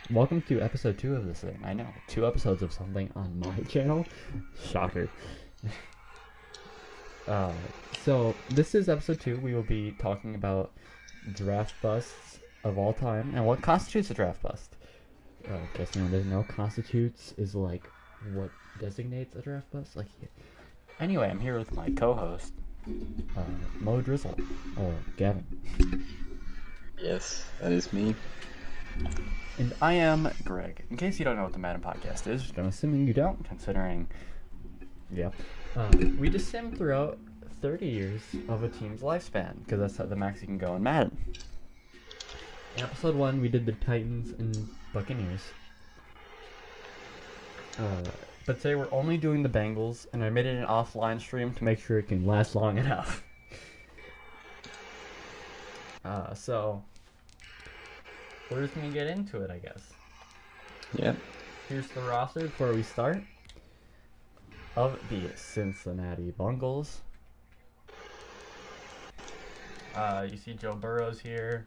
Welcome to episode 2 of this thing. I know, 2 episodes of something on my channel. Shocker. This is episode 2. We will be talking about draft busts of all time and what constitutes a draft bust. In case anyone doesn't know, constitutes is like what designates a draft bust. Anyway, I'm here with my co-host, Mo Drizzle, or Gavin. Yes, that is me. And I am Greg. In case you don't know what the Madden podcast is, which I'm assuming you don't, considering, we just sim throughout 30 years of a team's lifespan, because that's the max you can go in Madden. In episode 1, we did the Titans and Buccaneers. But today we're only doing the Bengals, and I made it an offline stream to make sure it can last long enough. We're just going to get into it, I guess. Yep. Here's the roster before we start. Of the Cincinnati Bengals. You see Joe Burrow's here.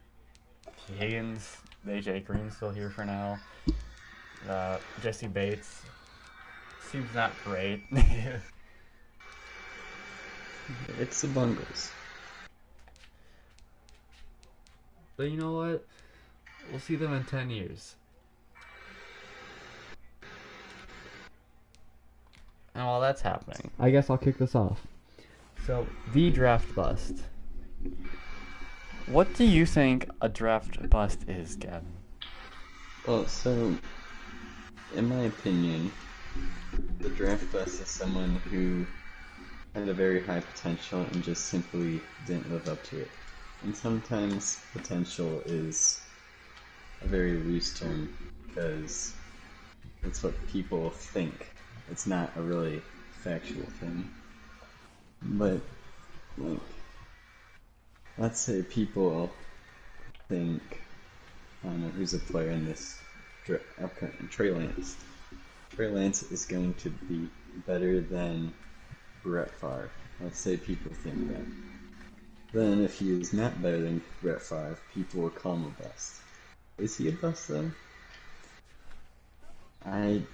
Higgins, AJ Green's still here for now. Jesse Bates seems not great. It's the Bengals. But you know what? We'll see them in 10 years. And while that's happening, I guess I'll kick this off. So, the draft bust. What do you think a draft bust is, Gavin? Well, so, in my opinion, the draft bust is someone who had a very high potential and just simply didn't live up to it. And sometimes potential is a very loose term because it's what people think. It's not a really factual thing. But, let's say people think, I don't know, who's a player in this upcoming, Trey Lance. Trey Lance is going to be better than Brett Favre. Let's say people think that. Then if he is not better than Brett Favre, people will call him a bust. Is he a bust though? I'm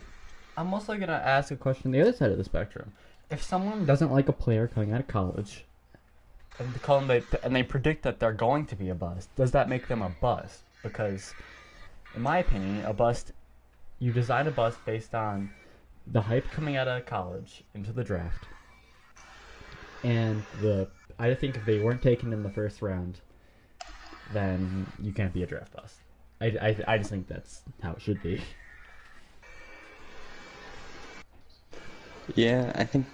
also going to ask a question on the other side of the spectrum. If someone doesn't like a player coming out of college, and they predict that they're going to be a bust, does that make them a bust? Because, in my opinion, a bust, you design a bust based on the hype coming out of college into the draft. And I think if they weren't taken in the first round, then you can't be a draft bust. I just think that's how it should be. Yeah, I think,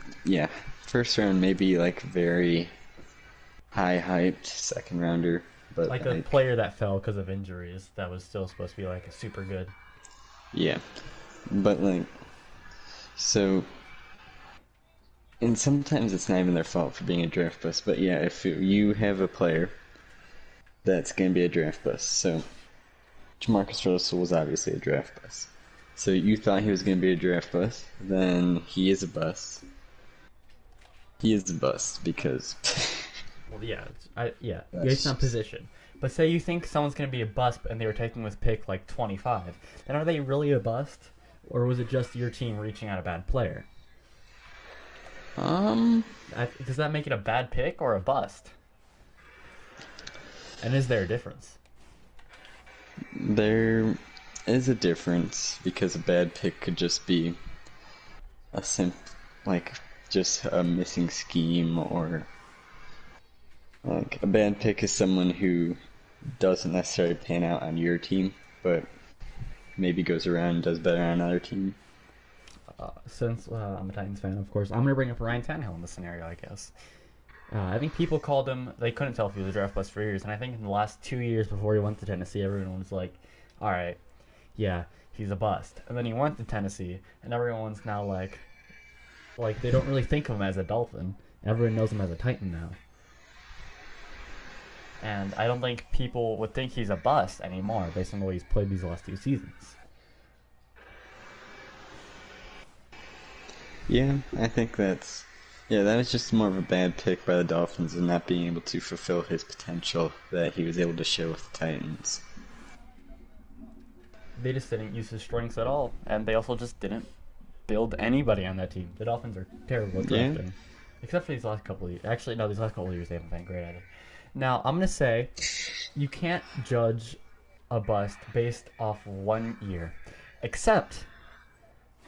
first round maybe like very high hyped second rounder, but like a player that fell because of injuries that was still supposed to be like a super good. Yeah, but so, and sometimes it's not even their fault for being a draft bust, but yeah, if you have a player that's going to be a draft bust, so Jamarcus Russell was obviously a draft bust. So you thought he was going to be a draft bust, then he is a bust. He is a bust because... Well, based on position. But say you think someone's going to be a bust and they were taken with pick like 25, then are they really a bust? Or was it just your team reaching out a bad player? Does that make it a bad pick or a bust? And is there a difference? There is a difference because a bad pick could just be just a missing scheme, or a bad pick is someone who doesn't necessarily pan out on your team, but maybe goes around and does better on another team. Since I'm a Titans fan, of course, I'm going to bring up Ryan Tannehill in this scenario, I guess. I think people called him, they couldn't tell if he was a draft bust for years, and I think in the last 2 years before he went to Tennessee, everyone was like, alright, yeah, he's a bust. And then he went to Tennessee, and everyone's now like they don't really think of him as a Dolphin. Everyone knows him as a Titan now. And I don't think people would think he's a bust anymore based on the way he's played these last 2 seasons. Yeah, I think that was just more of a bad pick by the Dolphins and not being able to fulfill his potential that he was able to show with the Titans. they just didn't use his strengths at all, and they also just didn't build anybody on that team. The Dolphins are terrible at drafting, except for these last couple of years. Actually, no, these last couple of years they haven't been great at it. Now, I'm gonna say, you can't judge a bust based off 1 year, except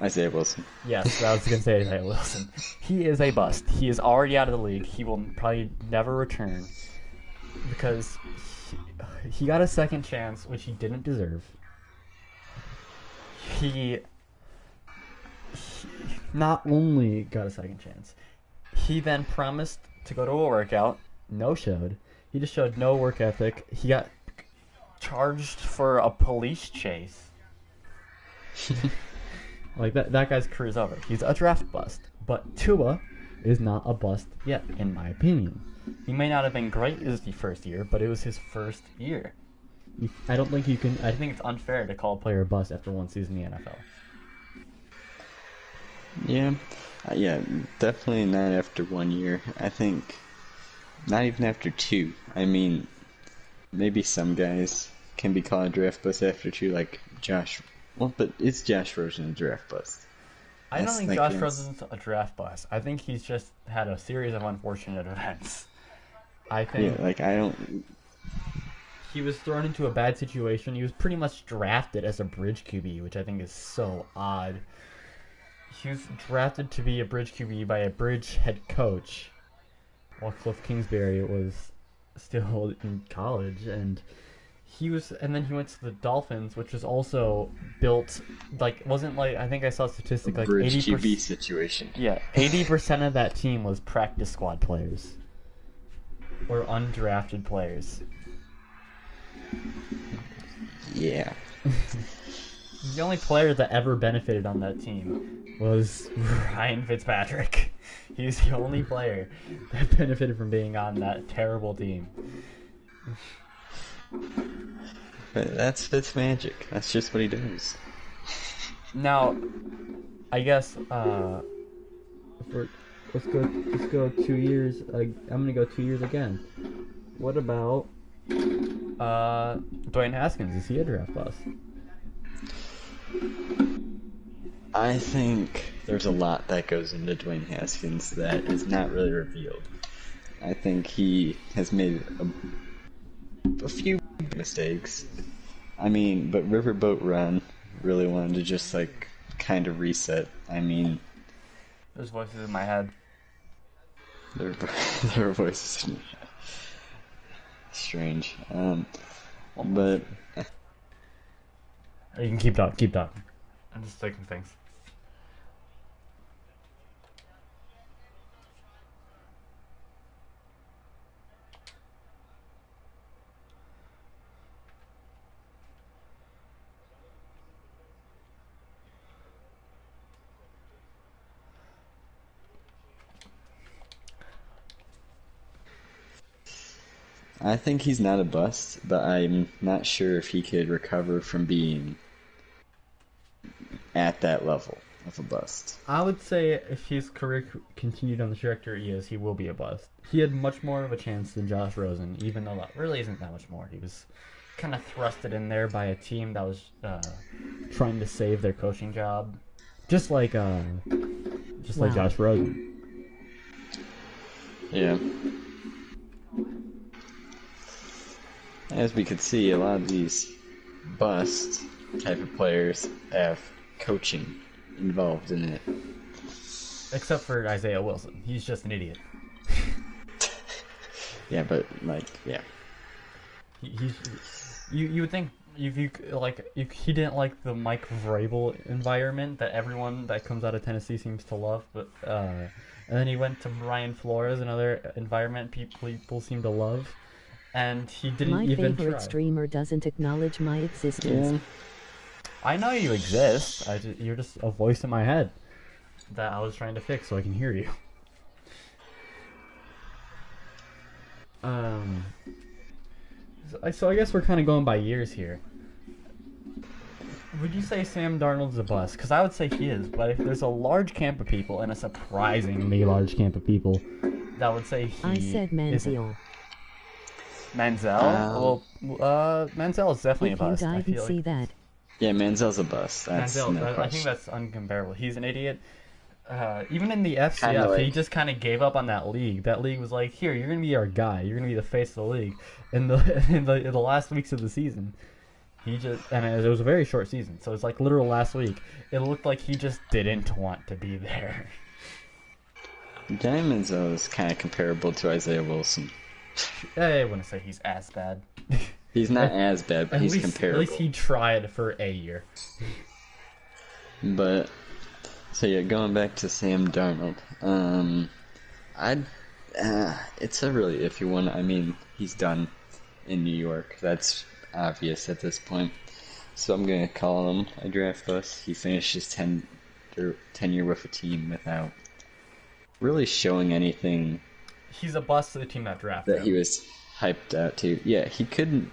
Isaiah Wilson. yes, I was gonna say Isaiah Wilson. He is a bust. He is already out of the league. He will probably never return because he got a second chance, which he didn't deserve. He not only got a second chance, he then promised to go to a workout, no showed. He just showed no work ethic. He got charged for a police chase. Like, that guy's career is over. He's a draft bust. But Tua is not a bust yet, in my opinion. He may not have been great as the first year, but it was his first year. I don't think you can... I think it's unfair to call a player a bust after one season in the NFL. Yeah, definitely not after 1 year. I think not even after 2. I mean, maybe some guys can be called a draft bust after 2, like Josh. Well, but is Josh Rosen a draft bust? I don't think Josh Rosen's a draft bust. I think he's just had a series of unfortunate events. I think... Yeah, like, I don't... He was thrown into a bad situation. He was pretty much drafted as a bridge QB, which I think is so odd. He was drafted to be a bridge QB by a bridge head coach, while Cliff Kingsbury was still in college, and then he went to the Dolphins, which was also built wasn't like, I think I saw a statistic like bridge 80% QB situation. Yeah, 80% of that team was practice squad players or undrafted players. Yeah. The only player that ever benefited on that team was Ryan Fitzpatrick. He's the only player that benefited from being on that terrible team. But that's Fitzmagic. That's just what he does. Now, I guess let's go 2 years. I'm gonna go 2 years again. What about Dwayne Haskins? Is he a draft bust? I think there's a lot that goes into Dwayne Haskins that is not really revealed. I think he has made a few mistakes. I mean, but Riverboat Run really wanted to just kind of reset. I mean, there's voices in my head. There were voices in my head. Strange. But you can keep talking. I'm just taking things. I think he's not a bust, but I'm not sure if he could recover from being at that level of a bust. I would say if his career continued on the trajectory he is, he will be a bust. He had much more of a chance than Josh Rosen, even though that really isn't that much more. He was kind of thrusted in there by a team that was trying to save their coaching job, just like Josh Rosen. Yeah. As we could see, a lot of these bust type of players have coaching involved in it. Except for Isaiah Wilson. He's just an idiot. Yeah, but yeah. You would think if he didn't like the Mike Vrabel environment that everyone that comes out of Tennessee seems to love, but and then he went to Brian Flores, another environment people seem to love. And he didn't even try. My favorite streamer doesn't acknowledge my existence. Yeah. I know you exist. You're just a voice in my head that I was trying to fix so I can hear you. So I guess we're kind of going by years here. Would you say Sam Darnold's a bust? Because I would say he is, but if there's a large camp of people, and a surprisingly large camp of people, that would say he I said Manziel. Manziel? Manziel is definitely a bust. I can see that. Yeah, Manziel's a bust. That's Manziel, no I think question. that's uncomparable. He's an idiot. Even in the Kinda FCF, he like just kind of gave up on that league. That league was like, here, you're gonna be our guy. You're gonna be the face of the league. In the in the last weeks of the season, he just and it was a very short season, so it's like literal last week. It looked like he just didn't want to be there. Johnny Manziel is kind of comparable to Isaiah Wilson. I wouldn't say he's as bad. He's not as bad, but At he's least, comparable. at least he tried for a year. But so yeah, going back to Sam Darnold, I'd it's a really iffy one. I mean, he's done in New York. That's obvious at this point. So I'm gonna call him a draft bust. He finished his tenure with a team without really showing anything He's a bust to the team that drafted that he him. was hyped out to. Yeah, he couldn't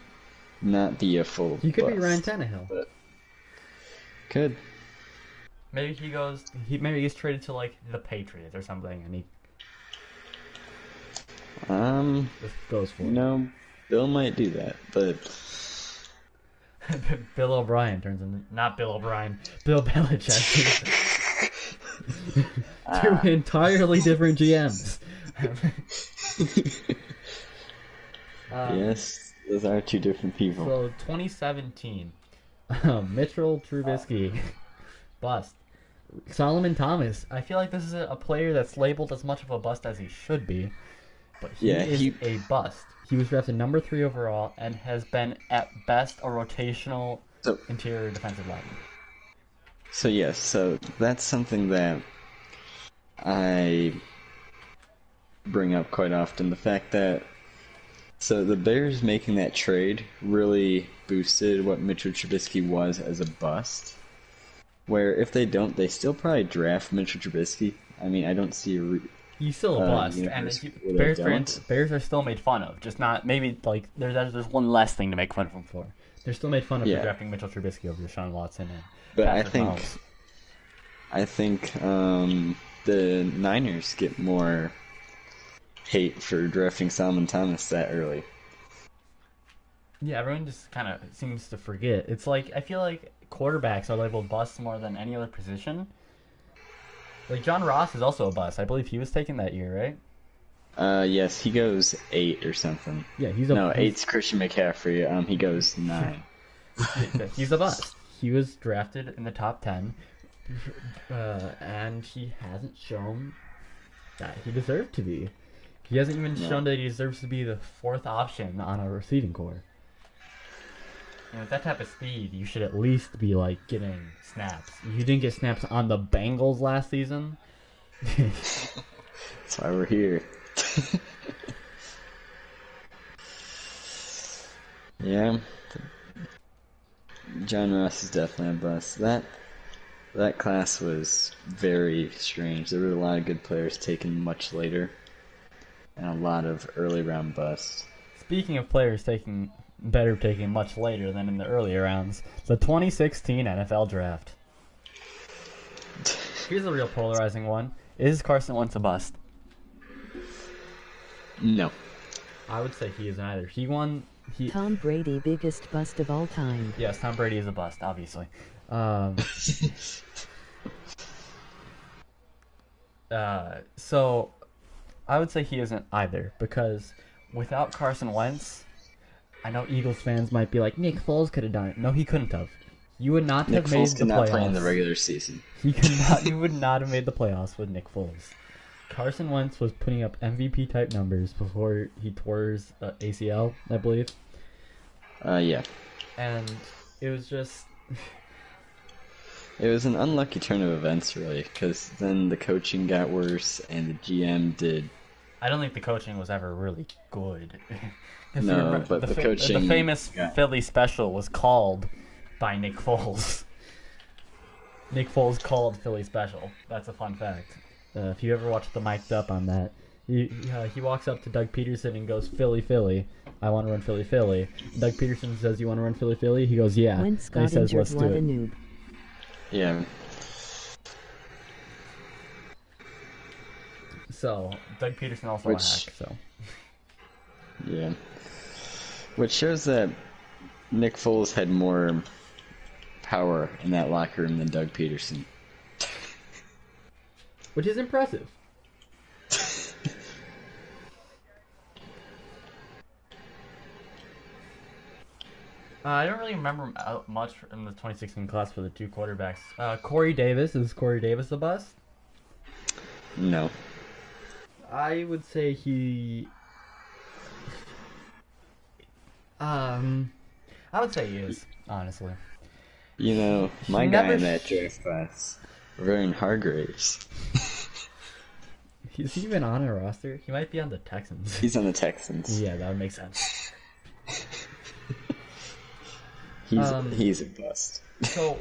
not be a full. He could be bust, Ryan Tannehill. but could. Maybe he goes. Maybe he's traded to like the Patriots or something, and he just goes for it. No, Bill might do that, but Bill O'Brien turns into not Bill O'Brien, Bill Belichick. Two entirely different GMs. yes, those are two different people. So 2017, Mitchell Trubisky, bust. Solomon Thomas. I feel like this is a player that's labeled as much of a bust as he should be, but he is a bust. He was drafted number 3 overall and has been at best a rotational interior defensive lineman. So yes, so that's something that I bring up quite often. The fact that the Bears making that trade really boosted what Mitchell Trubisky was as a bust. Where if they don't, they still probably draft Mitchell Trubisky. I mean, I don't see a He's still a bust, and Bears fans are still made fun of. Just not maybe like there's one less thing to make fun of him for. They're still made fun of for drafting Mitchell Trubisky over Deshaun Watson and but Patrick I think the Niners get more hate for drafting Solomon Thomas that early. Yeah, everyone just kind of seems to forget. It's like I feel like quarterbacks are labeled busts more than any other position. Like John Ross is also a bust. I believe he was taken that year, right? Yes, he goes 8 or something. Yeah, he's 8's Christian McCaffrey. He goes 9. He's a bust. He was drafted in the top 10, and he hasn't shown that he deserved to be. He hasn't even shown that he deserves to be the 4th option on a receiving core. And with that type of speed, you should at least be like getting snaps. You didn't get snaps on the Bengals last season. That's why we're here. Yeah, John Ross is definitely a bust. That class was very strange. There were a lot of good players taken much later, and a lot of early round busts. Speaking of players taking much later than in the earlier rounds, the 2016 NFL Draft. Here's a real polarizing one. Is Carson Wentz a bust? No. I would say he is neither. Tom Brady, biggest bust of all time. Yes, Tom Brady is a bust, obviously. So I would say he isn't either, because without Carson Wentz, I know Eagles fans might be like, Nick Foles could have done it. No, he couldn't have. You would not have made the playoffs. Nick Foles could not play in the regular season. You would not have made the playoffs with Nick Foles. Carson Wentz was putting up MVP type numbers before he tore his ACL, I believe. Yeah. And it was just. It was an unlucky turn of events, really, because then the coaching got worse and the GM did. I don't think the coaching was ever really good. No, but the coaching. The famous Philly special was called by Nick Foles. Nick Foles called Philly special. That's a fun fact. If you ever watch the mic'd up on that, he walks up to Doug Peterson and goes, Philly, Philly, I want to run Philly, Philly. Doug Peterson says, you want to run Philly, Philly? He goes, yeah. When And he says, let's do it. noob. Yeah. So, Doug Peterson also a hack, so. Yeah. Which shows that Nick Foles had more power in that locker room than Doug Peterson. Which is impressive. I don't really remember much in the 2016 class for the two quarterbacks. Corey Davis, is Corey Davis a bust? No. I would say I would say he is, honestly. You know, my guy in that draft class, Vern Hargraves. Is he even on a roster? He might be on the Texans. He's on the Texans. Yeah, that would make sense. He's a bust. So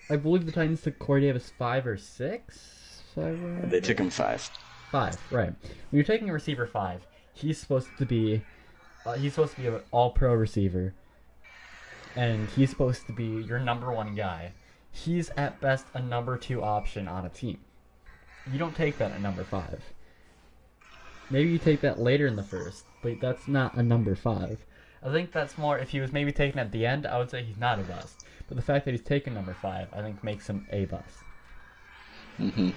I believe the Titans took Corey Davis 5 or 6. They took him 5. 5, right? When you're taking a receiver 5, he's supposed to be an all-pro receiver, and he's supposed to be your number 1 guy. He's at best a number 2 option on a team. You don't take that at number 5. Maybe you take that later in the first, but that's not a number 5. I think that's more, if he was maybe taken at the end, I would say he's not a bust. But the fact that he's taken number 5, I think makes him a bust. Mm-hmm.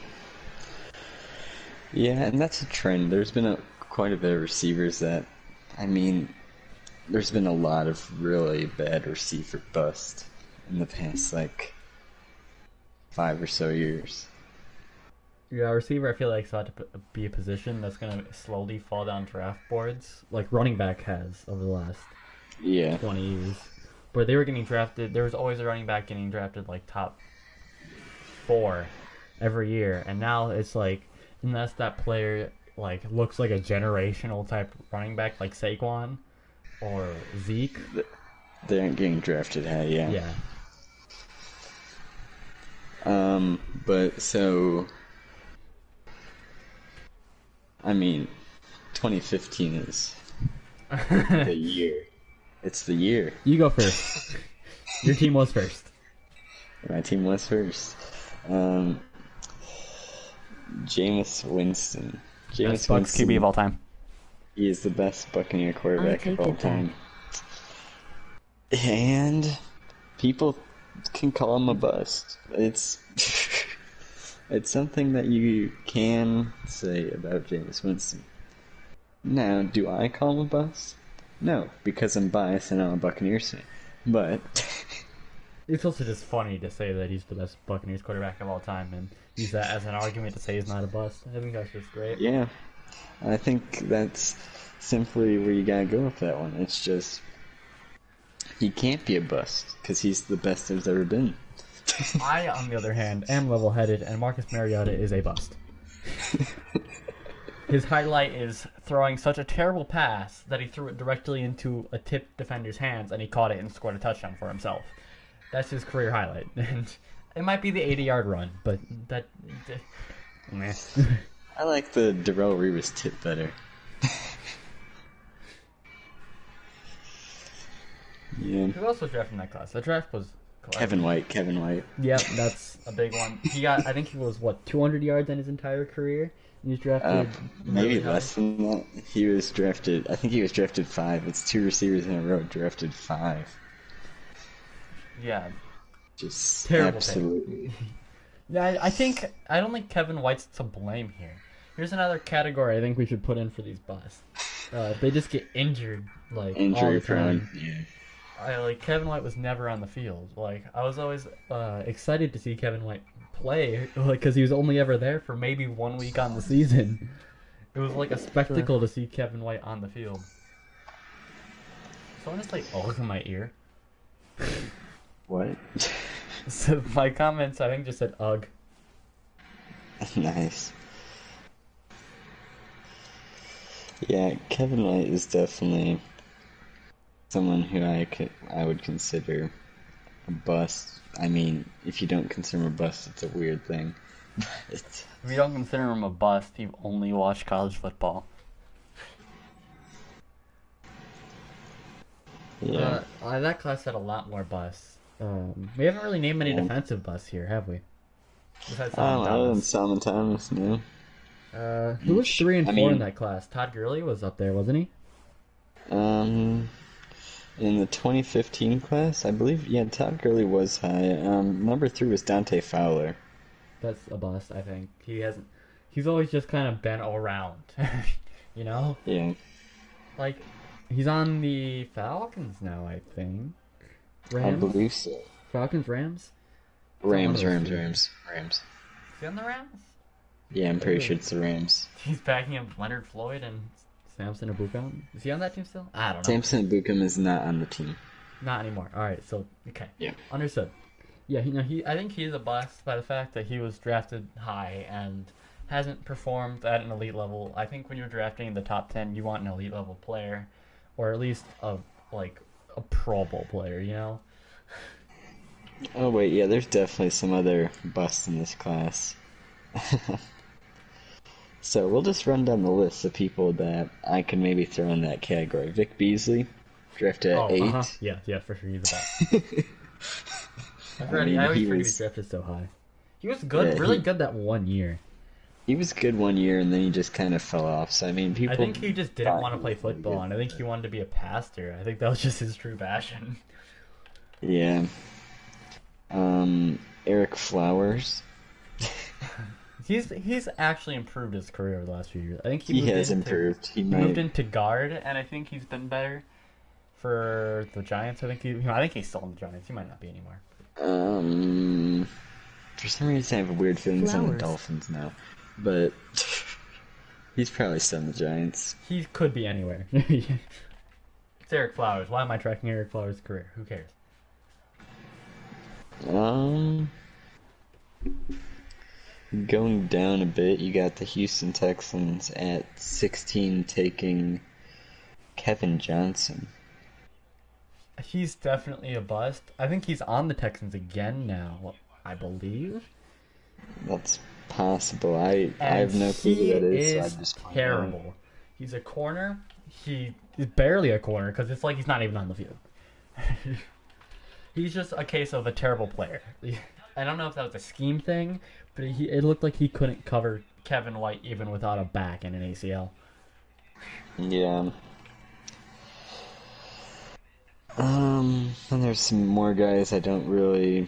Yeah, and that's a trend. There's been quite a bit of receivers that, there's been a lot of really bad receiver bust in the past, 5 or so years. Yeah, receiver, I feel like it's about to be a position that's going to slowly fall down draft boards, like running back has over the last 20 years. Where they were getting drafted, there was always a running back getting drafted top 4 every year, and now it's unless that player looks like a generational type running back like Saquon or Zeke, they aren't getting drafted high, yeah. But so 2015 is the year. It's the year. You go first. Your team was first. My team was first. Jameis Winston. Best Bucs QB of all time. He is the best Buccaneer quarterback of all time. And people can call him a bust. It's something that you can say about Jameis Winston. Now, do I call him a bust? No, because I'm biased and I'm a Buccaneers fan. But it's also just funny to say that he's the best Buccaneers quarterback of all time and use that as an argument to say he's not a bust. I think that's just great. Yeah, I think that's simply where you gotta go with that one. It's just, he can't be a bust because he's the best there's ever been. I, on the other hand, am level-headed, and Marcus Mariota is a bust. His highlight is throwing such a terrible pass that he threw it directly into a tipped defender's hands, and he caught it and scored a touchdown for himself. That's his career highlight. And it might be the 80-yard run, but that... meh. I like the Darrelle Revis tip better. Yeah. Who else was drafted in that class? The draft was... Kevin White. Yep, that's a big one. He got, I think he was, 200 yards in his entire career? And he was drafted... maybe less than that. He was drafted... I think he was drafted 5. It's 2 receivers in a row drafted 5. Yeah. Just terrible. Absolutely. Yeah, I don't think Kevin White's to blame here. Here's another category I think we should put in for these busts. They just get injured, injury all the prone. time. Yeah. Kevin White was never on the field. I was always excited to see Kevin White play, because he was only ever there for maybe 1 week on the season. It was like a spectacle to see Kevin White on the field. Someone just ugh in my ear. What? So my comments, I think, just said ugh. Nice. Yeah, Kevin White is definitely someone who I would consider a bust. If you don't consider him a bust, it's a weird thing. If you don't consider him a bust, you've only watched college football. Yeah. That class had a lot more busts. We haven't really named any defensive busts here, have we? Other than Solomon Thomas, no. Who was 3 and 4 in that class? Todd Gurley was up there, wasn't he? In the 2015 class, I believe, yeah, Todd Gurley was high. Number 3 was Dante Fowler. That's a bust, I think. He hasn't. He's always just kind of been around, you know. Yeah, Like, he's on the Falcons now, I think. I Rams, believe so. Falcons, Rams. It's on one of Rams, those Rams, teams. Rams, Rams. Is he on the Rams? Yeah, I'm pretty Ooh. sure it's the Rams. He's backing up Leonard Floyd and Samson Abuka. Is he on that team still? I don't know. Samson Bukum is not on the team. Not anymore. All right, so okay, Yeah. understood. Yeah, I think he's a bust by the fact that he was drafted high and hasn't performed at an elite level. I think when you're drafting in the top 10, you want an elite level player, or at least a Pro Bowl player. You know. Oh wait, yeah, there's definitely some other busts in this class. So we'll just run down the list of people that I can maybe throw in that category. Vic Beasley, drafted at 8. Yeah, for sure, he's a bust. I always forget he drafted so high. He was good, Yeah, really good that one year. He was good one year, and then he just kind of fell off. So I mean, people. I think he just didn't thought want to he play was really football, good. and I think he wanted to be a pastor. I think that was just his true passion. Yeah. Eric Flowers. He's actually improved his career over the last few years. I think He moved has into, improved. He He moved might. into guard, and I think he's been better for the Giants. I think he's still on the Giants. He might not be anymore. For some reason, I have weird feelings on the Flowers. Dolphins now, but he's probably still in the Giants. He could be anywhere. It's Eric Flowers. Why am I tracking Eric Flowers' career? Who cares? Going down a bit, you got the Houston Texans at 16 taking Kevin Johnson. He's definitely a bust. I think he's on the Texans again now, I believe. That's possible. I And have no clue he who that is, so is I just find out. terrible. He's a corner. He is barely a corner because it's like he's not even on the field. He's just a case of a terrible player. I don't know if that was a scheme thing, but it looked like he couldn't cover Kevin White even without a back and an ACL. Yeah. And there's some more guys I don't really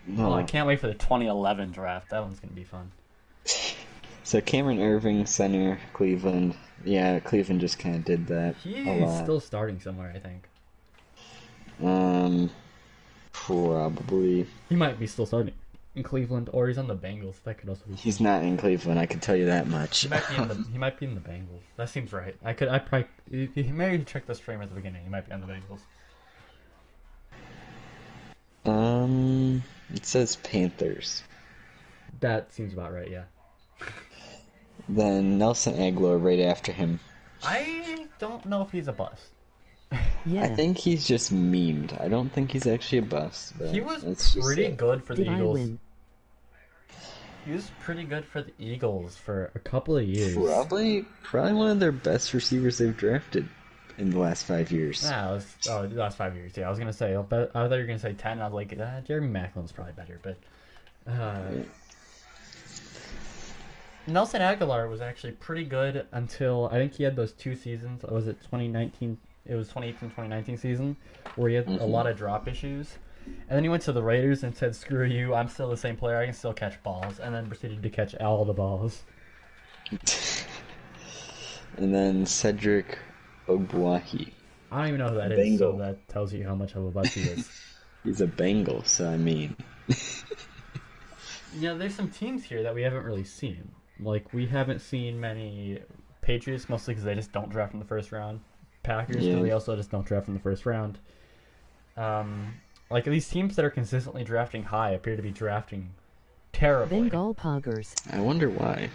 know. Well, I can't wait for the 2011 draft. That one's gonna be fun. So Cameron Irving, center, Cleveland. Yeah, Cleveland just kind of did that a He's lot. still starting somewhere, I think. Probably. He might be still starting in Cleveland, or he's on the Bengals. That could also be. He's not in Cleveland, I can tell you that much. He might be in the Bengals. That seems right. Maybe check the stream at the beginning. He might be on the Bengals. It says Panthers. That seems about right. Yeah. Then Nelson Aguilar right after him. I don't know if he's a bust. Yeah. I think he's just memed. I don't think he's actually a bust. But He was that's just pretty it. good for the Did I Eagles. win? He was pretty good for the Eagles for a couple of years. Probably one of their best receivers they've drafted in the last 5 years. Nah, the last 5 years. Yeah, I was gonna say. I thought you were gonna say 10. I was like, Jeremy Macklin's probably better, but Nelson Aguilar was actually pretty good until I think he had those 2 seasons. Was it 2019? It was 2018-2019 season where he had a lot of drop issues. And then he went to the Raiders and said, "Screw you! I'm still the same player. I can still catch balls." And then proceeded to catch all the balls. And then Cedric Ogbuahi. I don't even know who that is, so Bengal. that tells you how much of a bust he is. He's a Bengal, so I mean. There's some teams here that we haven't really seen. Like, we haven't seen many Patriots, mostly because they just don't draft in the first round. Packers, Yeah. they also just don't draft in the first round. Like, these teams that are consistently drafting high appear to be drafting terribly. Bengal poggers. I wonder why.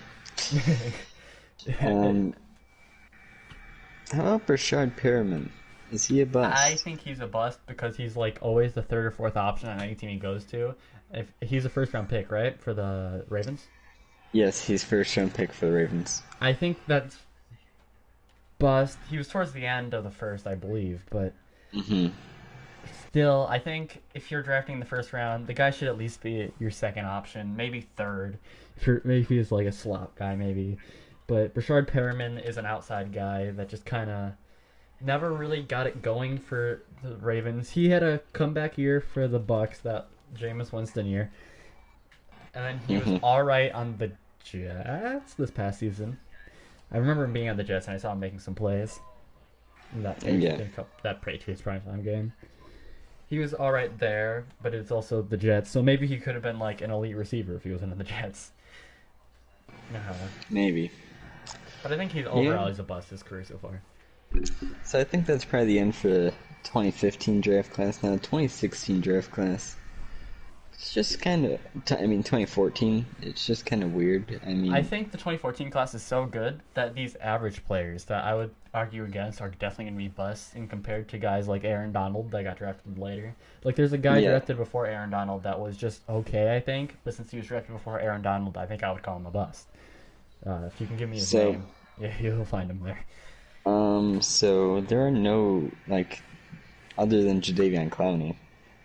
How about Brashard Perriman? Is he a bust? I think he's a bust because he's, like, always the third or fourth option on any team he goes to. If he's a first-round pick, right, for the Ravens? Yes, he's first round pick for the Ravens. I think that's bust. He was towards the end of the first, I believe, but still, I think if you're drafting the first round, the guy should at least be your second option, maybe third. Maybe if he's like a slot guy, maybe. But Brashard Perriman is an outside guy that just kind of never really got it going for the Ravens. He had a comeback year for the Bucks, that Jameis Winston year, and then he was all right on the Jets this past season. I remember him being on the Jets, and I saw him making some plays in that Patriots primetime game. He was all right there, but it's also the Jets, so maybe he could have been like an elite receiver if he wasn't in the Jets. Maybe. But I think overall he's a bust his career so far. So I think that's probably the end for the 2015 draft class. Now, the 2016 draft class, it's just kind of, 2014, it's just kind of weird. I think the 2014 class is so good that these average players that I would argue against are definitely going to be busts in compared to guys like Aaron Donald that got drafted later. Like, there's a guy drafted before Aaron Donald that was just okay, I think. But since he was drafted before Aaron Donald, I think I would call him a bust. If you can give me his name, yeah, you'll find him there. So there are no, other than Jadeveon Clowney,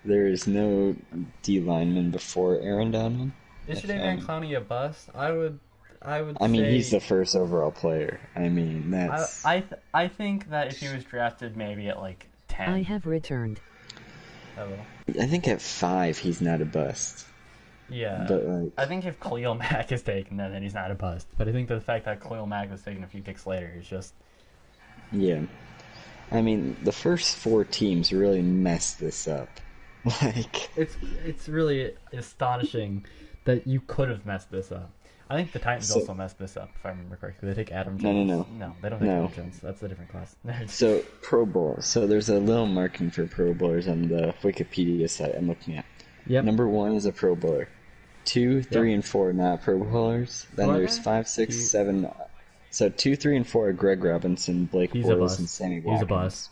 there is no D lineman before Aaron Donald. Is Jadeveon Clowney a bust? I would I mean, say... he's the first overall player. I mean, that's... I think that if he was drafted maybe at, 10... I have returned. Hello. I think at 5, he's not a bust. Yeah. But, I think if Khalil Mack is taken, then he's not a bust. But I think the fact that Khalil Mack was taken a few picks later is just... Yeah. I mean, the first 4 teams really messed this up. It's really astonishing that you could have messed this up. I think the Titans also messed this up, if I remember correctly. They take Adam Jones. No, they don't take Adam Jones. That's a different class. So, Pro Bowl. So there's a little marking for Pro Bowlers on the Wikipedia site I'm looking at. Yep. Number 1 is a Pro Bowler. 2, 3, and 4 not Pro Bowlers. Then there's 5, 6, 7... So 2, 3, and 4 are Greg Robinson, Blake Bortles, and Sammy Watkins. He's a bust.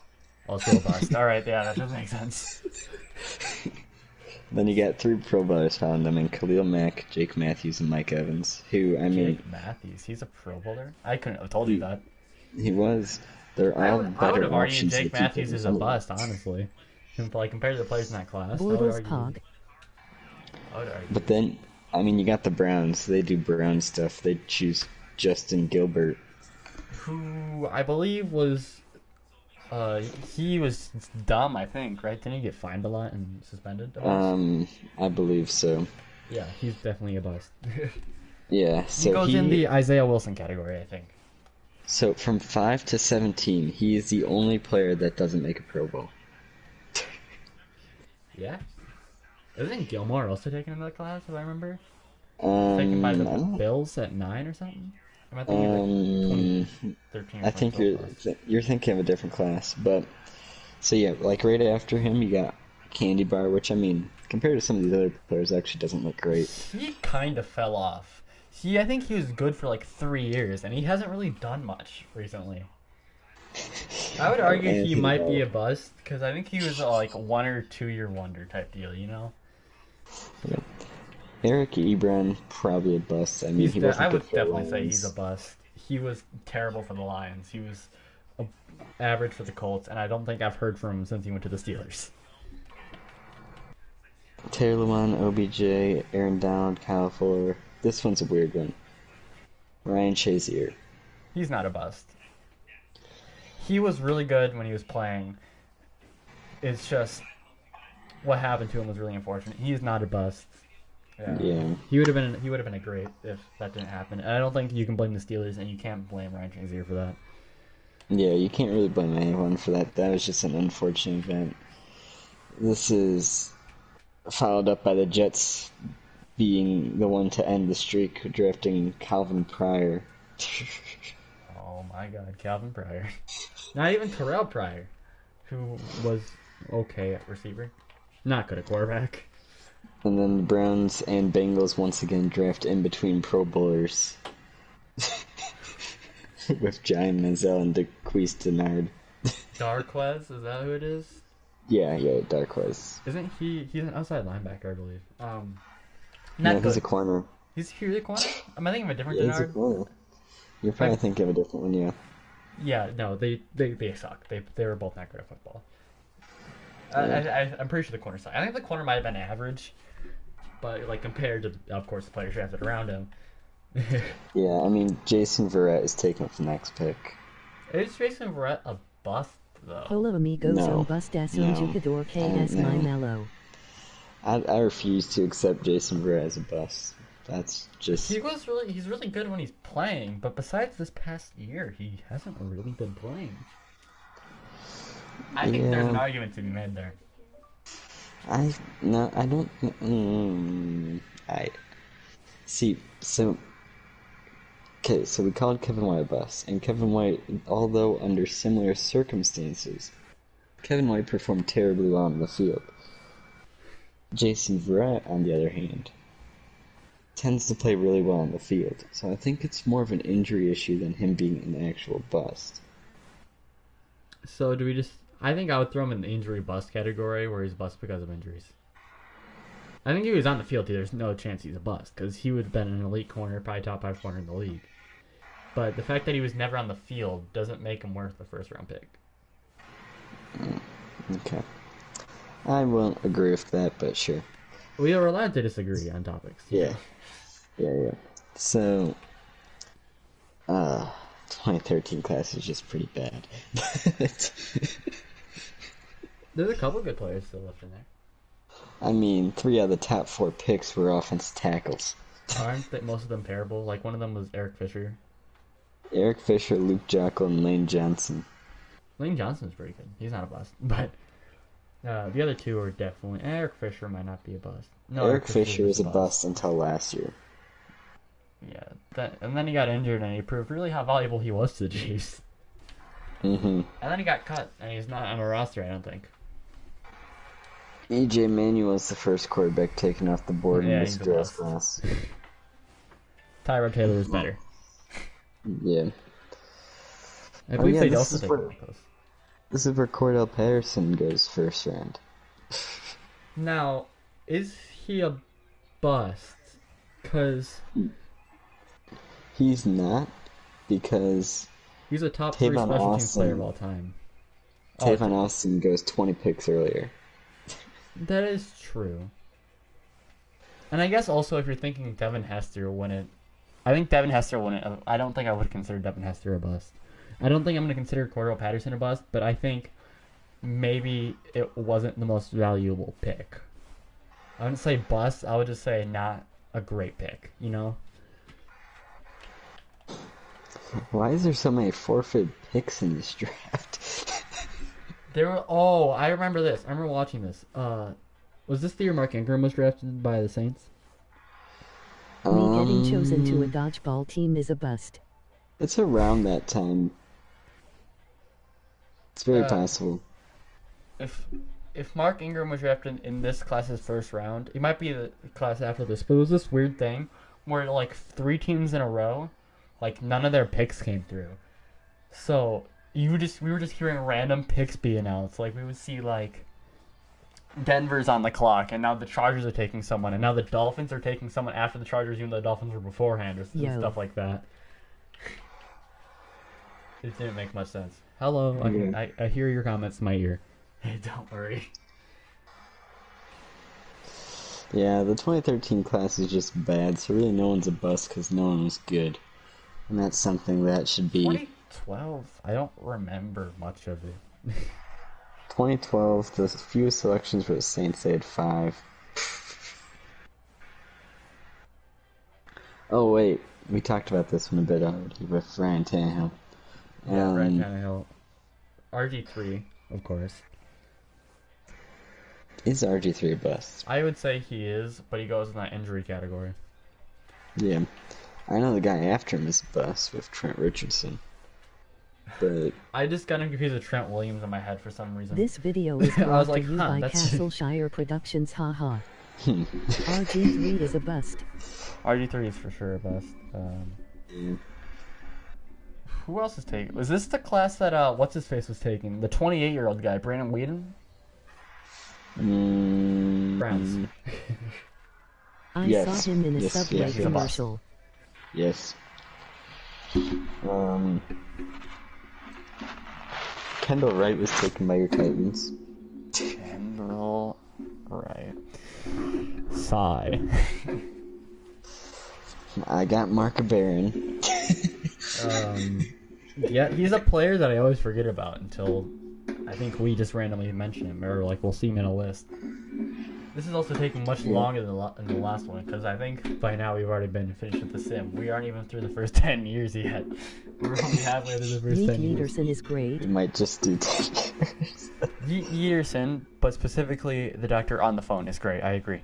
Also a bust. Alright, yeah, that does make sense. Then you got 3 Pro Bowlers following them in Khalil Mack, Jake Matthews, and Mike Evans, who, Jake Matthews, he's a Pro Bowler? I couldn't have told you that. He was. They're all better options. I would have argued Jake Matthews is a bust, honestly. Compared to the players in that class. But then, you got the Browns. They do Brown stuff. They choose Justin Gilbert, who I believe was... he was dumb, I think, right? Didn't he get fined a lot and suspended? I believe so. Yeah, he's definitely a bust. Yeah, so he goes in the Isaiah Wilson category, I think. So from 5 to 17, he is the only player that doesn't make a Pro Bowl. Yeah? Isn't Gilmore also taken in that class, if I remember? Taken by the Bills at 9 or something? Am I thinking 2013 I think you're thinking of a different class, but so yeah, right after him you got Candy Bar, which compared to some of these other players, actually doesn't look great. He kind of fell off. I think he was good for 3 years, and he hasn't really done much recently. I would argue he might be a bust because I think he was a 1 or 2 year wonder type deal, you know. Yeah. Eric Ebron, probably a bust. I would definitely say he's a bust. He was terrible for the Lions. He was average for the Colts, and I don't think I've heard from him since he went to the Steelers. Taylor Lewan, OBJ, Aaron Donald, Kyle Fuller. This one's a weird one. Ryan Shazier. He's not a bust. He was really good when he was playing. It's just what happened to him was really unfortunate. He is not a bust. Yeah. He would have been a great if that didn't happen. And I don't think you can blame the Steelers, and you can't blame Ryan Shazier for that. Yeah, you can't really blame anyone for that. That was just an unfortunate event. This is followed up by the Jets being the one to end the streak, drafting Calvin Pryor. Oh my God, Calvin Pryor. Not even Terrell Pryor, who was okay at receiver. Not good at quarterback. And then the Browns and Bengals once again draft in between Pro Bowlers. With Giant Manziel and Dequise Denard. Darquez, is that who it is? Yeah, Darquez. Isn't he's an outside linebacker, I believe. No, he's a corner. He's a corner? Am I thinking of a different Denard? Denard? He's a corner. You're probably thinking of a different one, yeah. Yeah, no, they suck. They were both not good at football. I'm pretty sure the corner sucked. I think the corner might have been average, but compared to, of course, the players drafted around him. Yeah, Jason Verrett is taking up the next pick. Is Jason Verrett a bust, though. Hola amigos No. on bustas No. un jugador que es No. my mellow. I refuse to accept Jason Verrett as a bust. That's just... He's really good when he's playing, but besides this past year, he hasn't really been playing. I think there's an argument to be made there. I don't. I see. So, okay. So we called Kevin White a bust, and Kevin White, although under similar circumstances, Kevin White performed terribly well on the field. Jason Verrett, on the other hand, tends to play really well on the field. So I think it's more of an injury issue than him being an actual bust. So do we just... I think I would throw him in the injury bust category where he's bust because of injuries. I think if he was on the field, there's no chance he's a bust because he would have been an elite corner, probably top 5 corner in the league. But the fact that he was never on the field doesn't make him worth the first round pick. Okay. I won't agree with that, but sure. We are allowed to disagree on topics. Yeah. So, 2013 class is just pretty bad. There's a couple good players still left in there. I mean, 3 out of the top 4 picks were offensive tackles. Aren't most of them terrible? Like, one of them was Eric Fisher. Eric Fisher, Luke Joeckel, and Lane Johnson. Lane Johnson's pretty good. He's not a bust. But the other two are definitely... Eric Fisher might not be a bust. No, Eric Fisher was a bust until last year. Yeah, and then he got injured, and he proved really how valuable he was to the Chiefs. Mm-hmm. And then he got cut, and he's not on a roster, I don't think. E.J. Manuel's the first quarterback taken off the board in this he's a draft bust. class. Tyrod Taylor is better. Yeah. I believe yeah, they'd this also is take where- Broncos. This is where Cordell Patterson goes first round. Now, is he a bust? Because He's not, because he's a top 3 Tavon special teams Austin- player of all time. Tavon Austin goes 20 picks earlier. That is true. And I guess also if you're thinking Devin Hester wouldn't... I think Devin Hester wouldn't... I don't think I would consider Devin Hester a bust. I don't think I'm going to consider Cordell Patterson a bust, but I think maybe it wasn't the most valuable pick. I wouldn't say bust, I would just say not a great pick, you know? Why is there so many forfeit picks in this draft? There were... Oh, I remember this. I remember watching this. Was this the year Mark Ingram was drafted by the Saints? Me getting chosen to a dodgeball team is a bust. It's around that time. It's very possible. If Mark Ingram was drafted in this class's first round, it might be the class after this, but it was this weird thing where like 3 teams in a row, like none of their picks came through. So we were just hearing random picks be announced. Like we would see like Denver's on the clock, and now the Chargers are taking someone, and now the Dolphins are taking someone after the Chargers, even though the Dolphins were beforehand, or stuff like that. It didn't make much sense. Hello, I hear your comments in my ear. Hey, don't worry. Yeah, the 2013 class is just bad, so really no one's a bust because no one was good. And that's something that should be... 2012? I don't remember much of it. 2012, the fewest selections for the Saints, they had 5. Oh, wait. We talked about this one a bit already with Ryan Tannehill. Yeah, Ryan Tannehill. RG3, of course. Is RG3 a bust? I would say he is, but he goes in that injury category. Yeah. I know the guy after him is a bust with Trent Richardson. But I just got him confused with Trent Williams in my head for some reason. This video is I brought was to like, you huh, by that's- Castleshire Productions, haha. RG3 is a bust. RG3 is for sure a bust. Who else is taking? Was this the class that what's his face was taking? The 28-year-old guy, Brandon Whedon? Browns. I Yes. saw him in a Yes, Subway yes, he's a bust. commercial. Yes. Kendall Wright was taken by your Titans. Kendall Wright. Sigh. I got Mark Barron. Yeah, he's a player that I always forget about until I think we just randomly mention him, or like we'll see him in a list. This is also taking much longer than the last one, because I think by now we've already been finished with the sim. We aren't even through the first 10 years yet. We're only halfway through the first 10 years. Yeaterson is great. You might just do 10 years. Yeaterson, but specifically the doctor on the phone is great, I agree.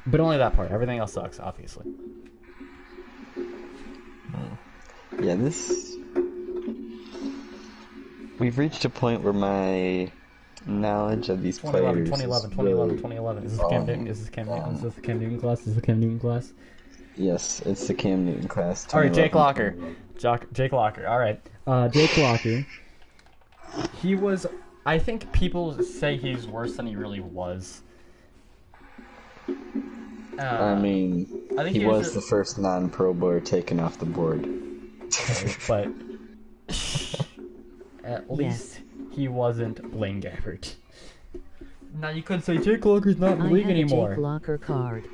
But only that part. Everything else sucks, obviously. Yeah, we've reached a point where my knowledge of these 2011, players 2011, is 2011, really... 2011. Is this Cam Newton? Is this Cam Newton? Is this the Cam Newton class? Is this the Cam Newton class? Yes, it's the Cam Newton class. Alright, Jake Locker. Jake Locker, alright. Jake Locker. He was... I think people say he's worse than he really was. I mean, I think he was the first non-Pro Bowler taken off the board. Okay, but... At least he wasn't Blaine Gabbert. Now you could say Jake Locker's not in the league anymore. I have a Jake Locker card.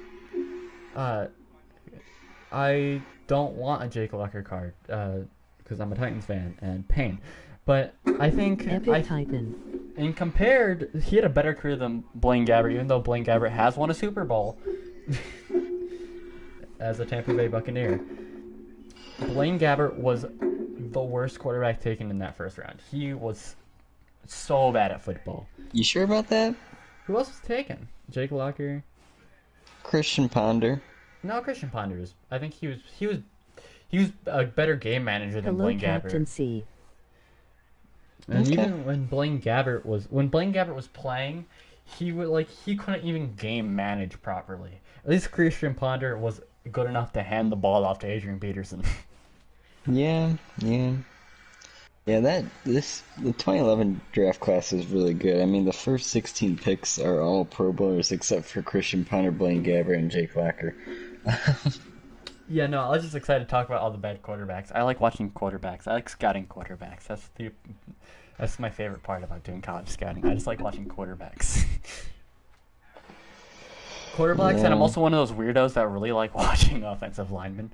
I don't want a Jake Locker card, because I'm a Titans fan and pain. But I think in compared, he had a better career than Blaine Gabbert, even though Blaine Gabbert has won a Super Bowl as a Tampa Bay Buccaneer. Blaine Gabbert was the worst quarterback taken in that first round. He was so bad at football. You sure about that? Who else was taken? Jake Locker? Christian Ponder. No, Christian Ponder. I think he was a better game manager than Blaine Gabbert. Captain C. And even when Blaine Gabbert was playing, he couldn't even game manage properly. At least Christian Ponder was good enough to hand the ball off to Adrian Peterson. Yeah. The 2011 draft class is really good. I mean, the first 16 picks are all Pro Bowlers except for Christian Ponder, Blaine Gabbert, and Jake Locker. Yeah, no, I was just excited to talk about all the bad quarterbacks. I like watching quarterbacks. I like scouting quarterbacks. That's my favorite part about doing college scouting. I just like watching quarterbacks. And I'm also one of those weirdos that really like watching offensive linemen.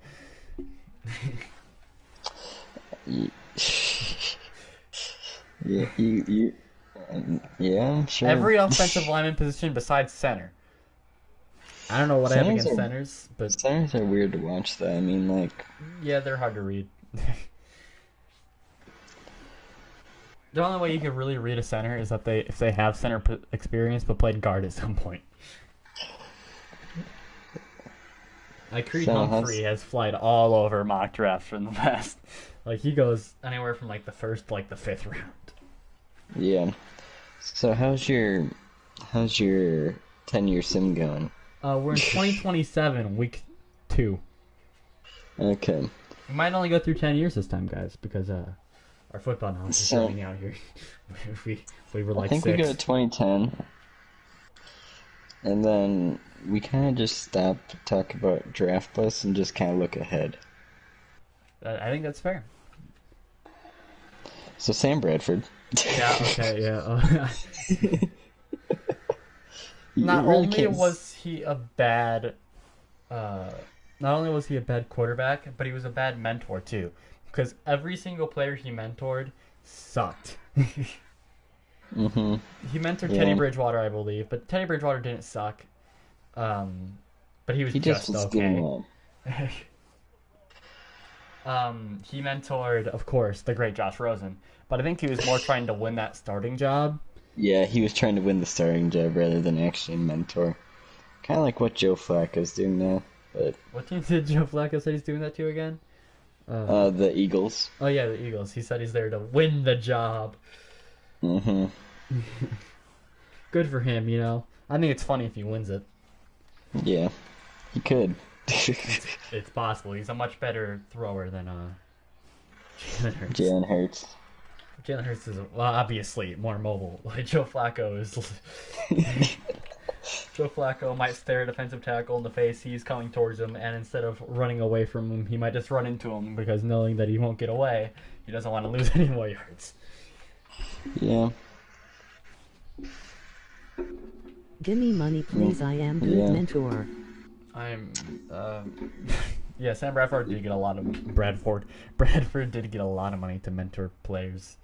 Yeah, sure. Every offensive lineman position besides center. I don't know what I have against centers, but centers are weird to watch, though. I mean, like... Yeah, they're hard to read. The only way you can really read a center is that if they have center experience but played guard at some point. Like Creed Humphrey has flied all over mock drafts from the past. Like he goes anywhere from like the first to like the fifth round. Yeah. So how's your 10-year sim going? We're in 2027, week 2. Okay. We might only go through 10 years this time, guys, because our football knowledge is running out here. if we were like I think 6. we go to 2010, and then we kind of just stop to talk about draft busts and just kind of look ahead. I think that's fair. So Sam Bradford. Yeah. Okay. Yeah. Not only was he a bad quarterback, but he was a bad mentor too, because every single player he mentored sucked. Mm-hmm. He mentored Teddy Bridgewater, I believe, but Teddy Bridgewater didn't suck. But he was just okay. He mentored, of course, the great Josh Rosen, but I think he was more trying to win that starting job. Yeah, he was trying to win the starting job rather than actually mentor. Kind of like what Joe Flacco's doing now. But what team did Joe Flacco say he's doing that to again? The Eagles. Oh yeah, the Eagles. He said he's there to win the job. Mm-hmm. Good for him, you know. I think it's funny if he wins it. Yeah, he could. It's possible. He's a much better thrower than Jalen Hurts. Jalen Hurts is obviously more mobile. Like Joe Flacco is. Joe Flacco might stare a defensive tackle in the face. He's coming towards him, and instead of running away from him, he might just run into him because knowing that he won't get away, he doesn't want to lose any more yards. Yeah. Give me money, please. I am good mentor. Yeah, Sam Bradford did get a lot of Bradford did get a lot of money to mentor players.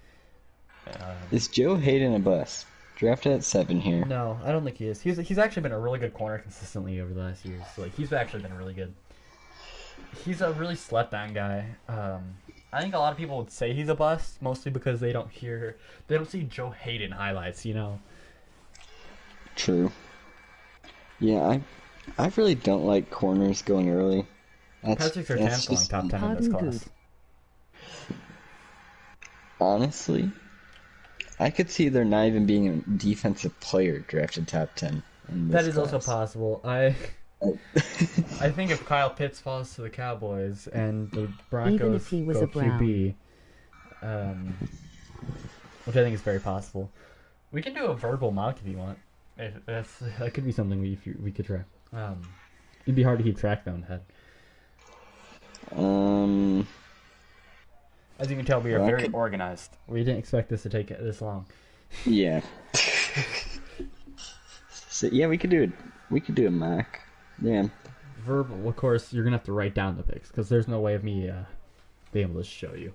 Is Joe Hayden a bust? Drafted at 7 here. No, I don't think he is. He's actually been a really good corner consistently over the last years. So, like, he's actually been really good. He's a really slept on guy. I think a lot of people would say he's a bust, mostly because they don't see Joe Hayden highlights, you know. True. Yeah, I really don't like corners going early. Patrick Surtain's going top 10 in this class. Honestly, I could see there not even being a defensive player drafted top 10 in this That is class. also possible. I think if Kyle Pitts falls to the Cowboys and the Broncos Even if he was go a Brown. QB, which I think is very possible, we can do a verbal mock if you want. That could be something we could track. It'd be hard to keep track though in the head. As you can tell, we are very organized. We didn't expect this to take this long. Yeah. So yeah, we could do it. We could do a mock. Yeah. Verbal, of course, you're gonna have to write down the picks because there's no way of me being able to show you.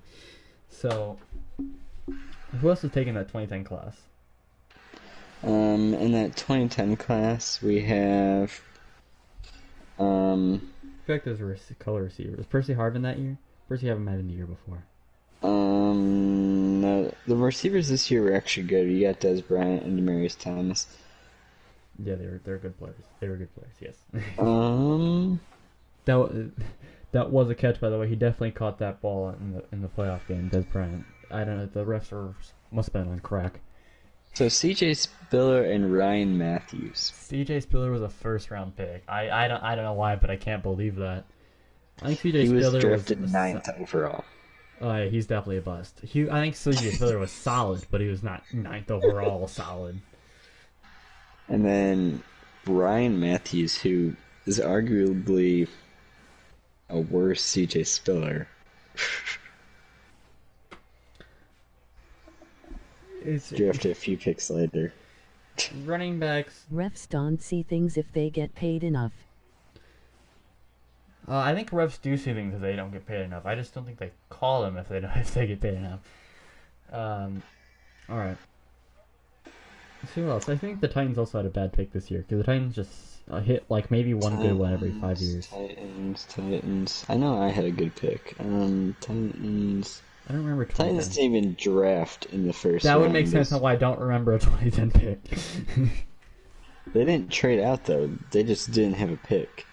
So, who else is taking that 2010 class? In that 2010 class, we have. I feel like there's a color receiver. Was Percy Harvin that year? Percy haven't met in the year before. No, the receivers this year were actually good. You got Des Bryant and Demaryius Thomas. Yeah, they're good players. They were good players. Yes. That was a catch, by the way. He definitely caught that ball in the playoff game. Des Bryant. I don't know. The refs must have been on crack. So C.J. Spiller and Ryan Matthews. C.J. Spiller was a first-round pick. I don't know why, but I can't believe that. I think C.J. Spiller was drafted 9th overall. Oh yeah, he's definitely a bust. I think C.J. Spiller was solid, but he was not 9th overall solid. And then Ryan Matthews, who is arguably a worse C.J. Spiller. It's drafted a few picks later. Running backs. Refs don't see things if they get paid enough. I think refs do see things if they don't get paid enough. I just don't think they call them if they get paid enough. All right. Let's see who else. I think the Titans also had a bad pick this year because the Titans just hit like maybe one good one every 5 years. Titans. I know I had a good pick. Titans. I don't remember 2010. Titans didn't even draft in the first That round. would make sense on why I don't remember a 2010 pick. They didn't trade out though. They just didn't have a pick.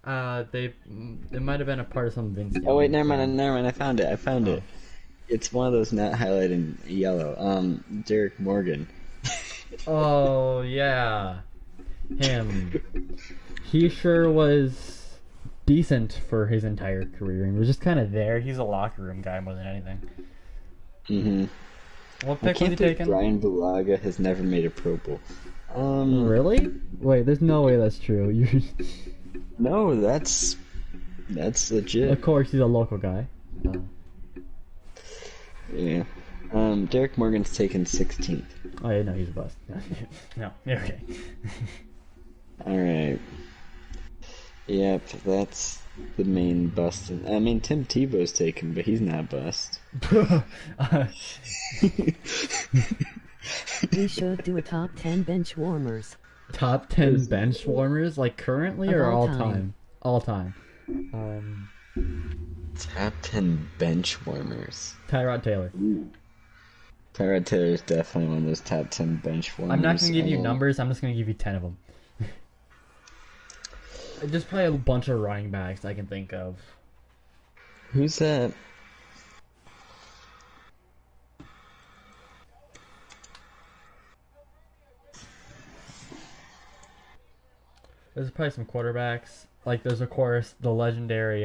It might have been a part of some Vince. Oh wait, never mind. I found it. It's one of those not highlighted in yellow. Derek Morgan. Oh yeah, him. He sure was decent for his entire career. He was just kind of there. He's a locker room guy more than anything. Mm-hmm. What pick was he taking? Brian Bulaga has never made a Pro Bowl. Really? Wait, there's no way that's true. No, that's legit. Of course, he's a local guy. Yeah. Derek Morgan's taken 16th. Oh yeah, no, he's a bust. No, you're okay. Alright. Yep, that's the main bust. I mean, Tim Tebow's taken, but he's not a bust. We should do a top 10 bench warmers. Top 10 bench warmers, like currently Of or all all time. time? All time. Top 10 bench warmers. Tyrod Taylor. Tyrod Taylor is definitely one of those top 10 bench warmers. I'm not going to give you numbers, I'm just going to give you 10 of them. Just probably a bunch of running backs I can think of. Who's that? There's probably some quarterbacks. Like, there's, of course, the legendary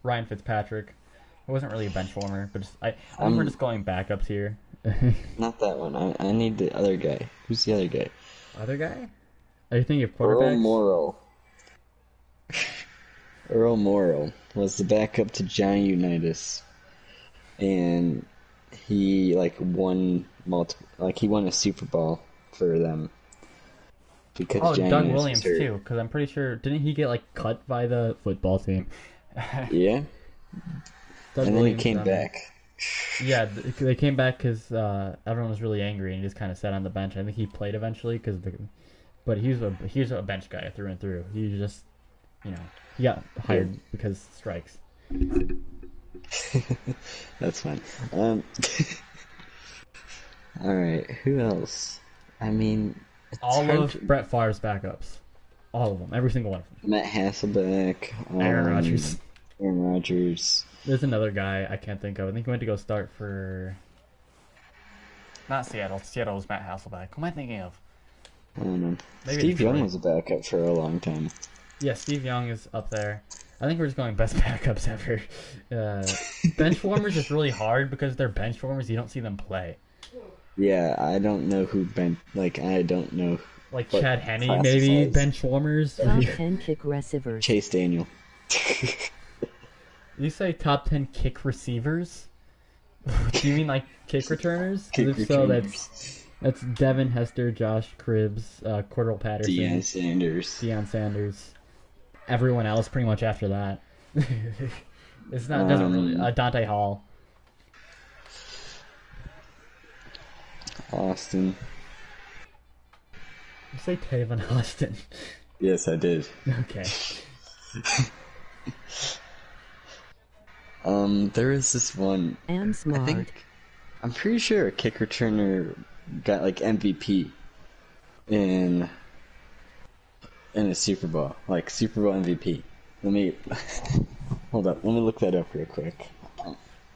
Ryan Fitzpatrick. It wasn't really a bench warmer, but I think we're just going backups here. Not that one. I need the other guy. Who's the other guy? Other guy? Are you thinking of Earl quarterbacks? Morrill. Earl Morrill was the backup to Johnny Unitas, and he won a Super Bowl for them because Oh, Johnny Doug Unitas Williams, was hurt. too, because I'm pretty sure... Didn't he get, cut by the football team? Yeah, Doug and then he Williams came down there. back. Yeah, they came back because everyone was really angry and he just kind of sat on the bench. I think he played eventually but he's a bench guy through and through. He just, you know, he got hired because strikes. That's fine. All right, who else? I mean, it's All hard of to- Brett Favre's backups, all of them, every single one of them. Matt Hasselbeck, Aaron Rodgers. Aaron Rodgers. There's another guy I can't think of. I think he went to go start for not Seattle. Seattle was Matt Hasselbeck. Who am I thinking of? I don't know. Maybe Steve Detroit. Young was a backup for a long time. Yeah, Steve Young is up there. I think we're just going best backups ever. Bench warmers is really hard because they're bench warmers. You don't see them play. Yeah, I don't know who I don't know. Like What Chad Henne, maybe classifies- bench warmers. Top 10 kick receivers. Chase Daniel. You say top 10 kick receivers? Do you mean like kick returners? 'Cause Kick if so, returners. that's Devin Hester, Josh Cribbs, Cordell Patterson, Deion Sanders. Deion Sanders. Everyone else pretty much after that. It's not doesn't really Dante Hall. Austin. You say Tavon Austin. Yes, I did. Okay. There is this one. And I smart. think I'm pretty sure a kick returner got like MVP in a Super Bowl, like Super Bowl MVP. Let me hold up. Let me look that up real quick.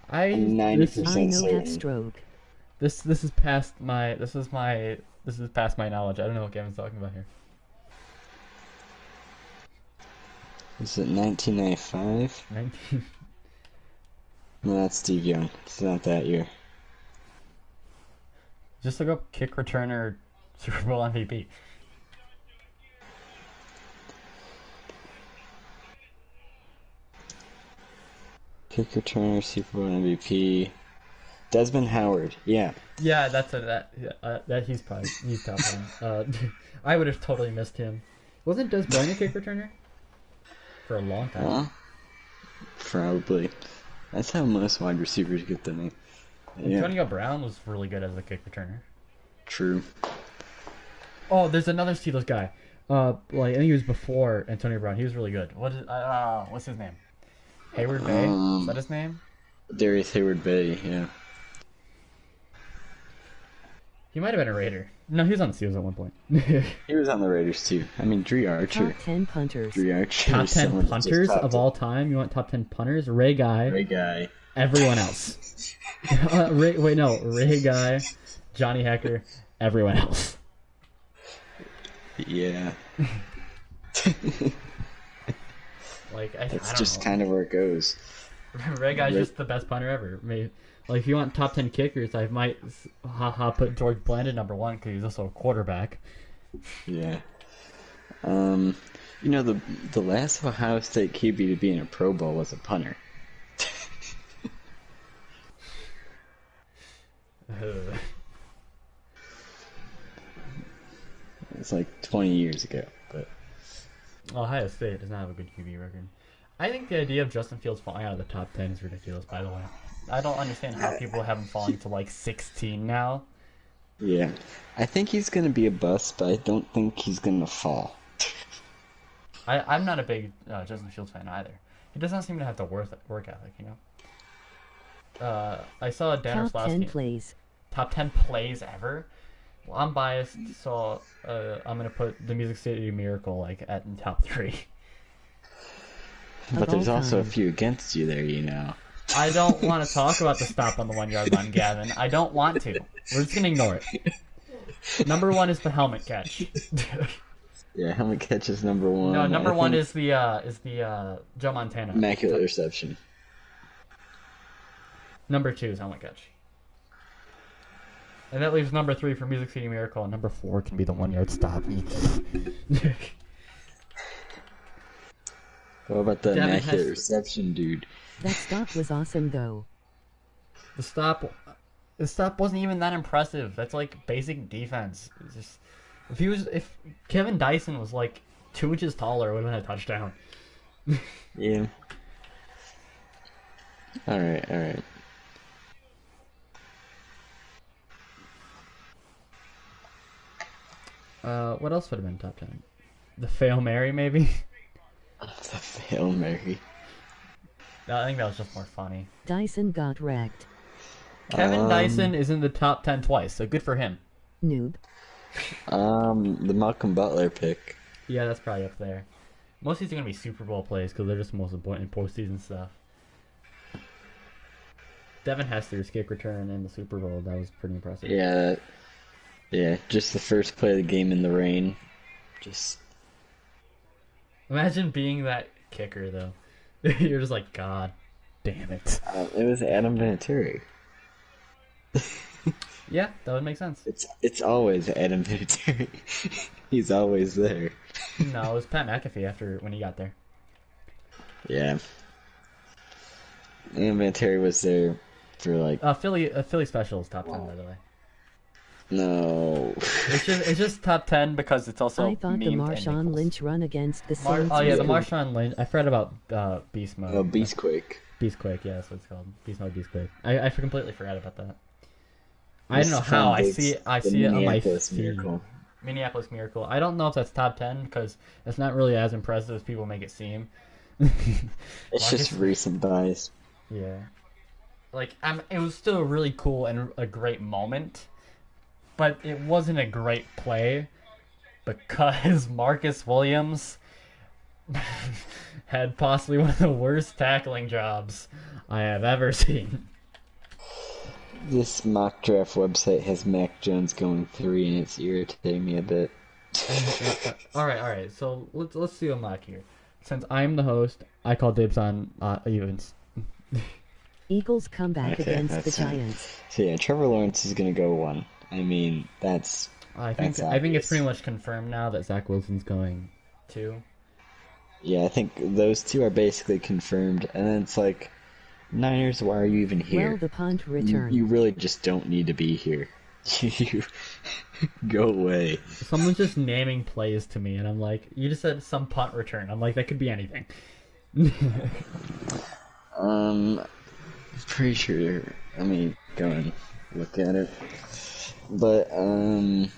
I'm 90% I know that certain. stroke. This is past my past my knowledge. I don't know what Gavin's talking about here. Is it 1995? 19. No, that's Steve Young. It's not that year. Just look up kick returner Super Bowl MVP. Kick returner, Super Bowl MVP. Desmond Howard. Yeah. Yeah, that he's top one. I would have totally missed him. Wasn't Des Bryant a kick returner for a long time? Huh? Probably. That's how most wide receivers get their name. Yeah. Antonio Brown was really good as a kick returner. True. Oh, there's another Steelers guy. I think he was before Antonio Brown. He was really good. What's his name? Hayward Bay? Is that his name? Darius Hayward Bay, yeah. He might have been a Raider. No, he was on the Steelers at one point. He was on the Raiders too. I mean, Dree Archer. Top 10 punters. Dree Archer. Top is 10 someone that's just punters top of 10. all time? You want top 10 punters? Ray Guy. Great guy. Everyone else. Ray Guy, Johnny Hecker, everyone else. Yeah. Like I That's don't just know. kind of where it goes. Ray Guy's just the best punter ever. Like if you want top 10 kickers, I might put George Blandon number one because he's also a quarterback. Yeah. You know, the last Ohio State QB to be in a Pro Bowl was a punter. It's like 20 years ago, but Ohio State does not have a good QB record. I think the idea of Justin Fields falling out of the top 10 is ridiculous, by the way. I don't understand how people have him falling to like 16 now. yeah. I think he's going to be a bust, but I don't think he's going to fall. I'm not a big Justin Fields fan either. He doesn't seem to have the work ethic, you know? I saw Dan Top 10 Orslowski. plays. Top 10 plays ever? Well, I'm biased, so I'm going to put the Music City Miracle like at in top 3. But all there's also a time. few against you there, you know. I don't want to talk about the stop on the 1 yard line, Gavin. I don't want to. We're just going to ignore it. Number 1 is the helmet catch. Yeah, helmet catch is number one. No, number I 1 think is the Joe Montana. immaculate reception. Number 2 is helmet catch. And that leaves number 3 for Music City Miracle, and number 4 can be the 1 yard stop. What about the Devin immaculate has- reception, dude? That stop was awesome though. The stop wasn't even that impressive. That's like basic defense. It's just if Kevin Dyson was like 2 inches taller, it would have been a touchdown. Yeah. All right. What else would have been top 10? The Fail Mary, maybe? The Hail Mary. No, I think that was just more funny. Dyson got wrecked. Kevin Dyson is in the top 10 twice, so good for him. Noob. The Malcolm Butler pick. Yeah, that's probably up there. Most of these are going to be Super Bowl plays because they're just the most important postseason stuff. Devin Hester's kick return in the Super Bowl, that was pretty impressive. Yeah, just the first play of the game in the rain. Just Imagine being that kicker, though. You're just like, God damn it. it was Adam Vinatieri. Yeah, that would make sense. It's always Adam Vinatieri. He's always there. No, it was Pat McAfee when he got there. Yeah. Adam Vinatieri was there for like Philly Special is top 10, by the way. no. It's just top 10 because it's also I thought the memed and Marshawn equals. Lynch run against the Saints. Oh yeah, the was good. Marshawn Lynch. I read about Beast Mode. Oh, Beastquake. Beastquake, yeah, that's what it's called. Beast Mode, Beastquake. I completely forgot about that. I don't know how. I see it on my Minneapolis feed. Miracle. Minneapolis Miracle. I don't know if that's top 10 because it's not really as impressive as people make it seem. It's just recent bias. Yeah. Like, it was still really cool and a great moment, but it wasn't a great play because Marcus Williams had possibly one of the worst tackling jobs I have ever seen. This mock draft website has Mac Jones going 3, and it's irritating me a bit. All right. So let's do a mock here. Since I'm the host, I call dibs on evens. Eagles come back Okay, against the that's fine. Giants. So yeah, Trevor Lawrence is gonna go 1. I mean, that's I think it's obvious. pretty much confirmed now that Zach Wilson's going 2. Yeah, I think those two are basically confirmed, and then it's like, Niners, why are you even here? Well, the punt return. You really just don't need to be here. You go away. Someone's just naming plays to me, and I'm like, you just said some punt return. I'm like, that could be anything. Pretty sure. Let me go and look at it. But I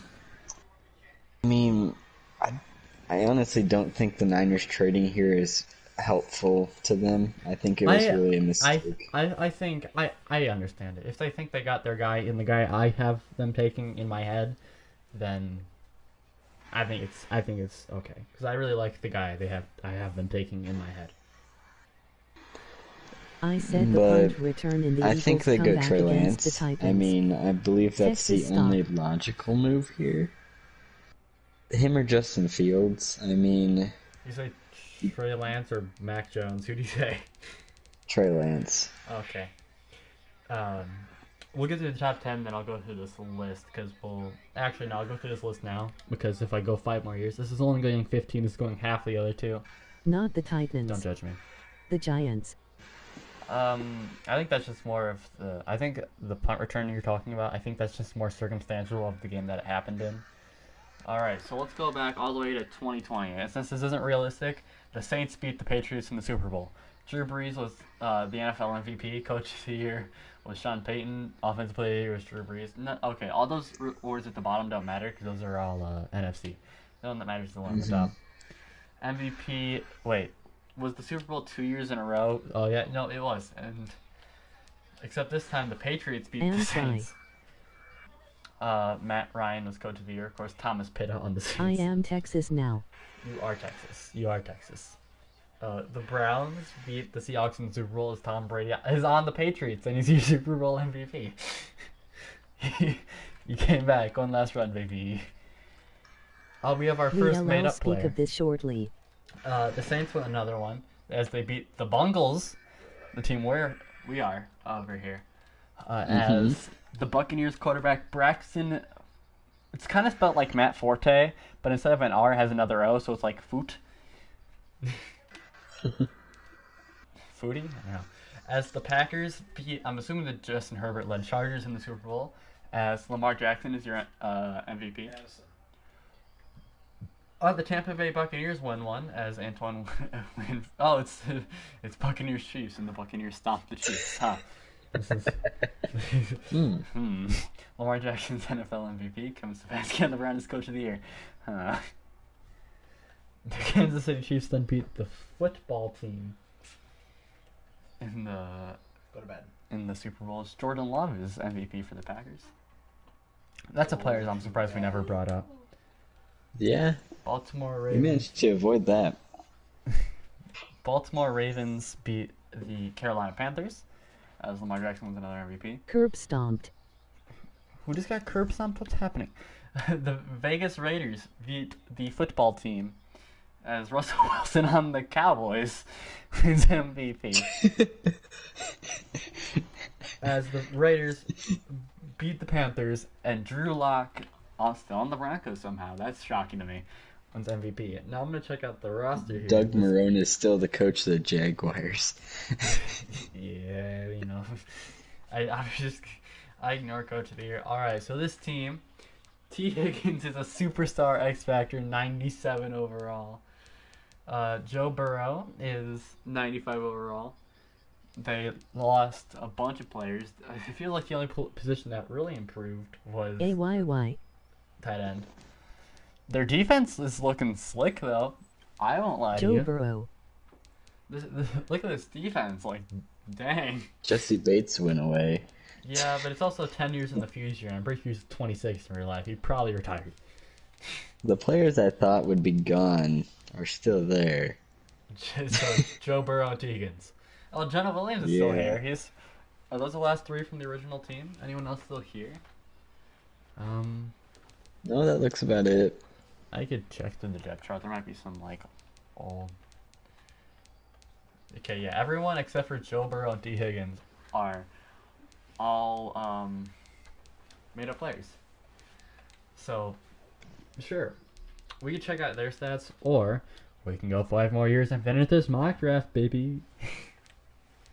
mean, I honestly don't think the Niners trading here is helpful to them. I think it was really a mistake. I think I understand it. If they think they got their guy in the guy I have them taking in my head, then I think it's okay because I really like the guy I have them taking in my head. I said the But punt return in the I Eagles think they come go back Trey against the Lance. Titans. I mean, I believe that's Texas the only stop. logical move here. Him or Justin Fields? I mean, You say Trey Lance or Mac Jones? Who do you say? Trey Lance. Okay. We'll get to the top 10, then I'll go through this list because I'll go through this list now because if I go 5 more years, this is only going 15. This is going half the other 2. Not the Titans. Don't judge me. The Giants. I think that's just more of I think the punt return you're talking about, I think that's just more circumstantial of the game that it happened in. Alright, so let's go back all the way to 2020. And since this isn't realistic, the Saints beat the Patriots in the Super Bowl. Drew Brees was the NFL MVP. Coach of the Year was Sean Payton. Offensive Player of the Year was Drew Brees. Okay, all those awards at the bottom don't matter because those are all NFC. The one that matters is the one at the top. MVP, wait. Was the Super Bowl 2 years in a row? Oh yeah, no, it was, and except this time the Patriots beat the Saints. Matt Ryan was Coach of the Year, of course. Thomas Pitta on the Saints. I am Texas now. You are Texas. You are Texas. The Browns beat the Seahawks in the Super Bowl as Tom Brady is on the Patriots and he's your Super Bowl MVP. You came back one last run, baby. We have our first made-up speak player. of this shortly. The Saints won another one as they beat the Bungles, the team where we are over here, as the Buccaneers quarterback Braxton. It's kind of spelled like Matt Forte, but instead of an R, it has another O, so it's like Foot. Footy? I don't know. As the Packers beat, I'm assuming the Justin Herbert led Chargers in the Super Bowl, as Lamar Jackson is your MVP. Madison. The Tampa Bay Buccaneers won one as Antoine. Oh, it's Buccaneers Chiefs, and the Buccaneers stopped the Chiefs. Huh? This is Lamar Jackson's NFL MVP comes to pass. Kevin Brown is Coach of the Year. The Kansas City Chiefs then beat the football team in the Go to bed. in the Super Bowl. Jordan Love is MVP for the Packers. That's a player I'm surprised we never brought up. Yeah, Baltimore you Ravens. managed to avoid that. Baltimore Ravens beat the Carolina Panthers as Lamar Jackson was another MVP. Curb stomped. Who just got curb stomped? What's happening? The Vegas Raiders beat the football team as Russell Wilson on the Cowboys wins MVP. As the Raiders beat the Panthers and Drew Lock still on the Broncos somehow. That's shocking to me. Wins MVP. Now I'm going to check out the roster here. Doug Marrone is still the coach of the Jaguars. Yeah, you know. I ignore Coach of the Year. Alright, so this team, T. Higgins is a superstar X Factor, 97 overall. Joe Burrow is 95 overall. They lost a bunch of players. I feel like the only position that really improved was AYY. tight end. Their defense is looking slick, though. I won't lie to Joe you. Burrow. Look at this defense. Like, dang. Jesse Bates went away. Yeah, but it's also 10 years in the future, and I'm pretty sure he's 26 in real life. He'd probably retired. The players I thought would be gone are still there. So, Joe Burrow and T. Higgins. Oh, Jonah Williams is still Yeah. here. Are those the last three from the original team? Anyone else still here? No, that looks about it. I could check through the depth chart. There might be some, like, old... Okay, yeah, everyone except for Joe Burrow and T. Higgins are all, made-up players. So, sure, we can check out their stats, or we can go 5 more years and finish this mock draft, baby.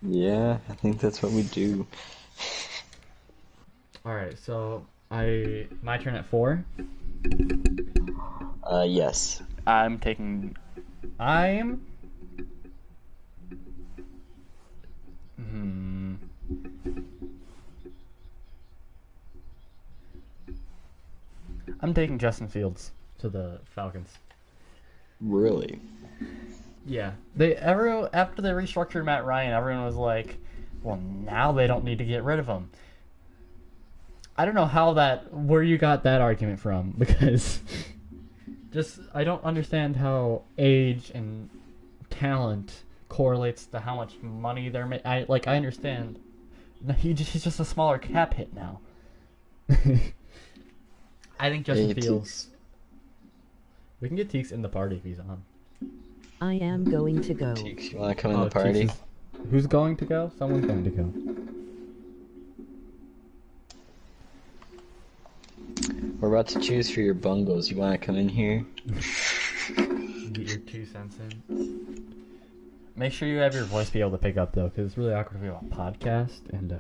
Yeah, I think that's what we do. Alright, so, my turn at 4. Yes. I'm taking Justin Fields to the Falcons. Really? Yeah. After they restructured Matt Ryan, everyone was like, well, now they don't need to get rid of him. I don't know where you got that argument from, because I don't understand how age and talent correlates to how much money they're making. I understand. He's just a smaller cap hit now. I think Justin Hey, Fields. Teeks. We can get Teeks in the party if he's on. I am going to go. Teeks, you want to come in the Teeks party? who's going to go? Someone's going to go. We're about to choose for your bungles. You want to come in here? Get your 2 cents in. Make sure you have your voice be able to pick up, though, because it's really awkward to be on a podcast, and,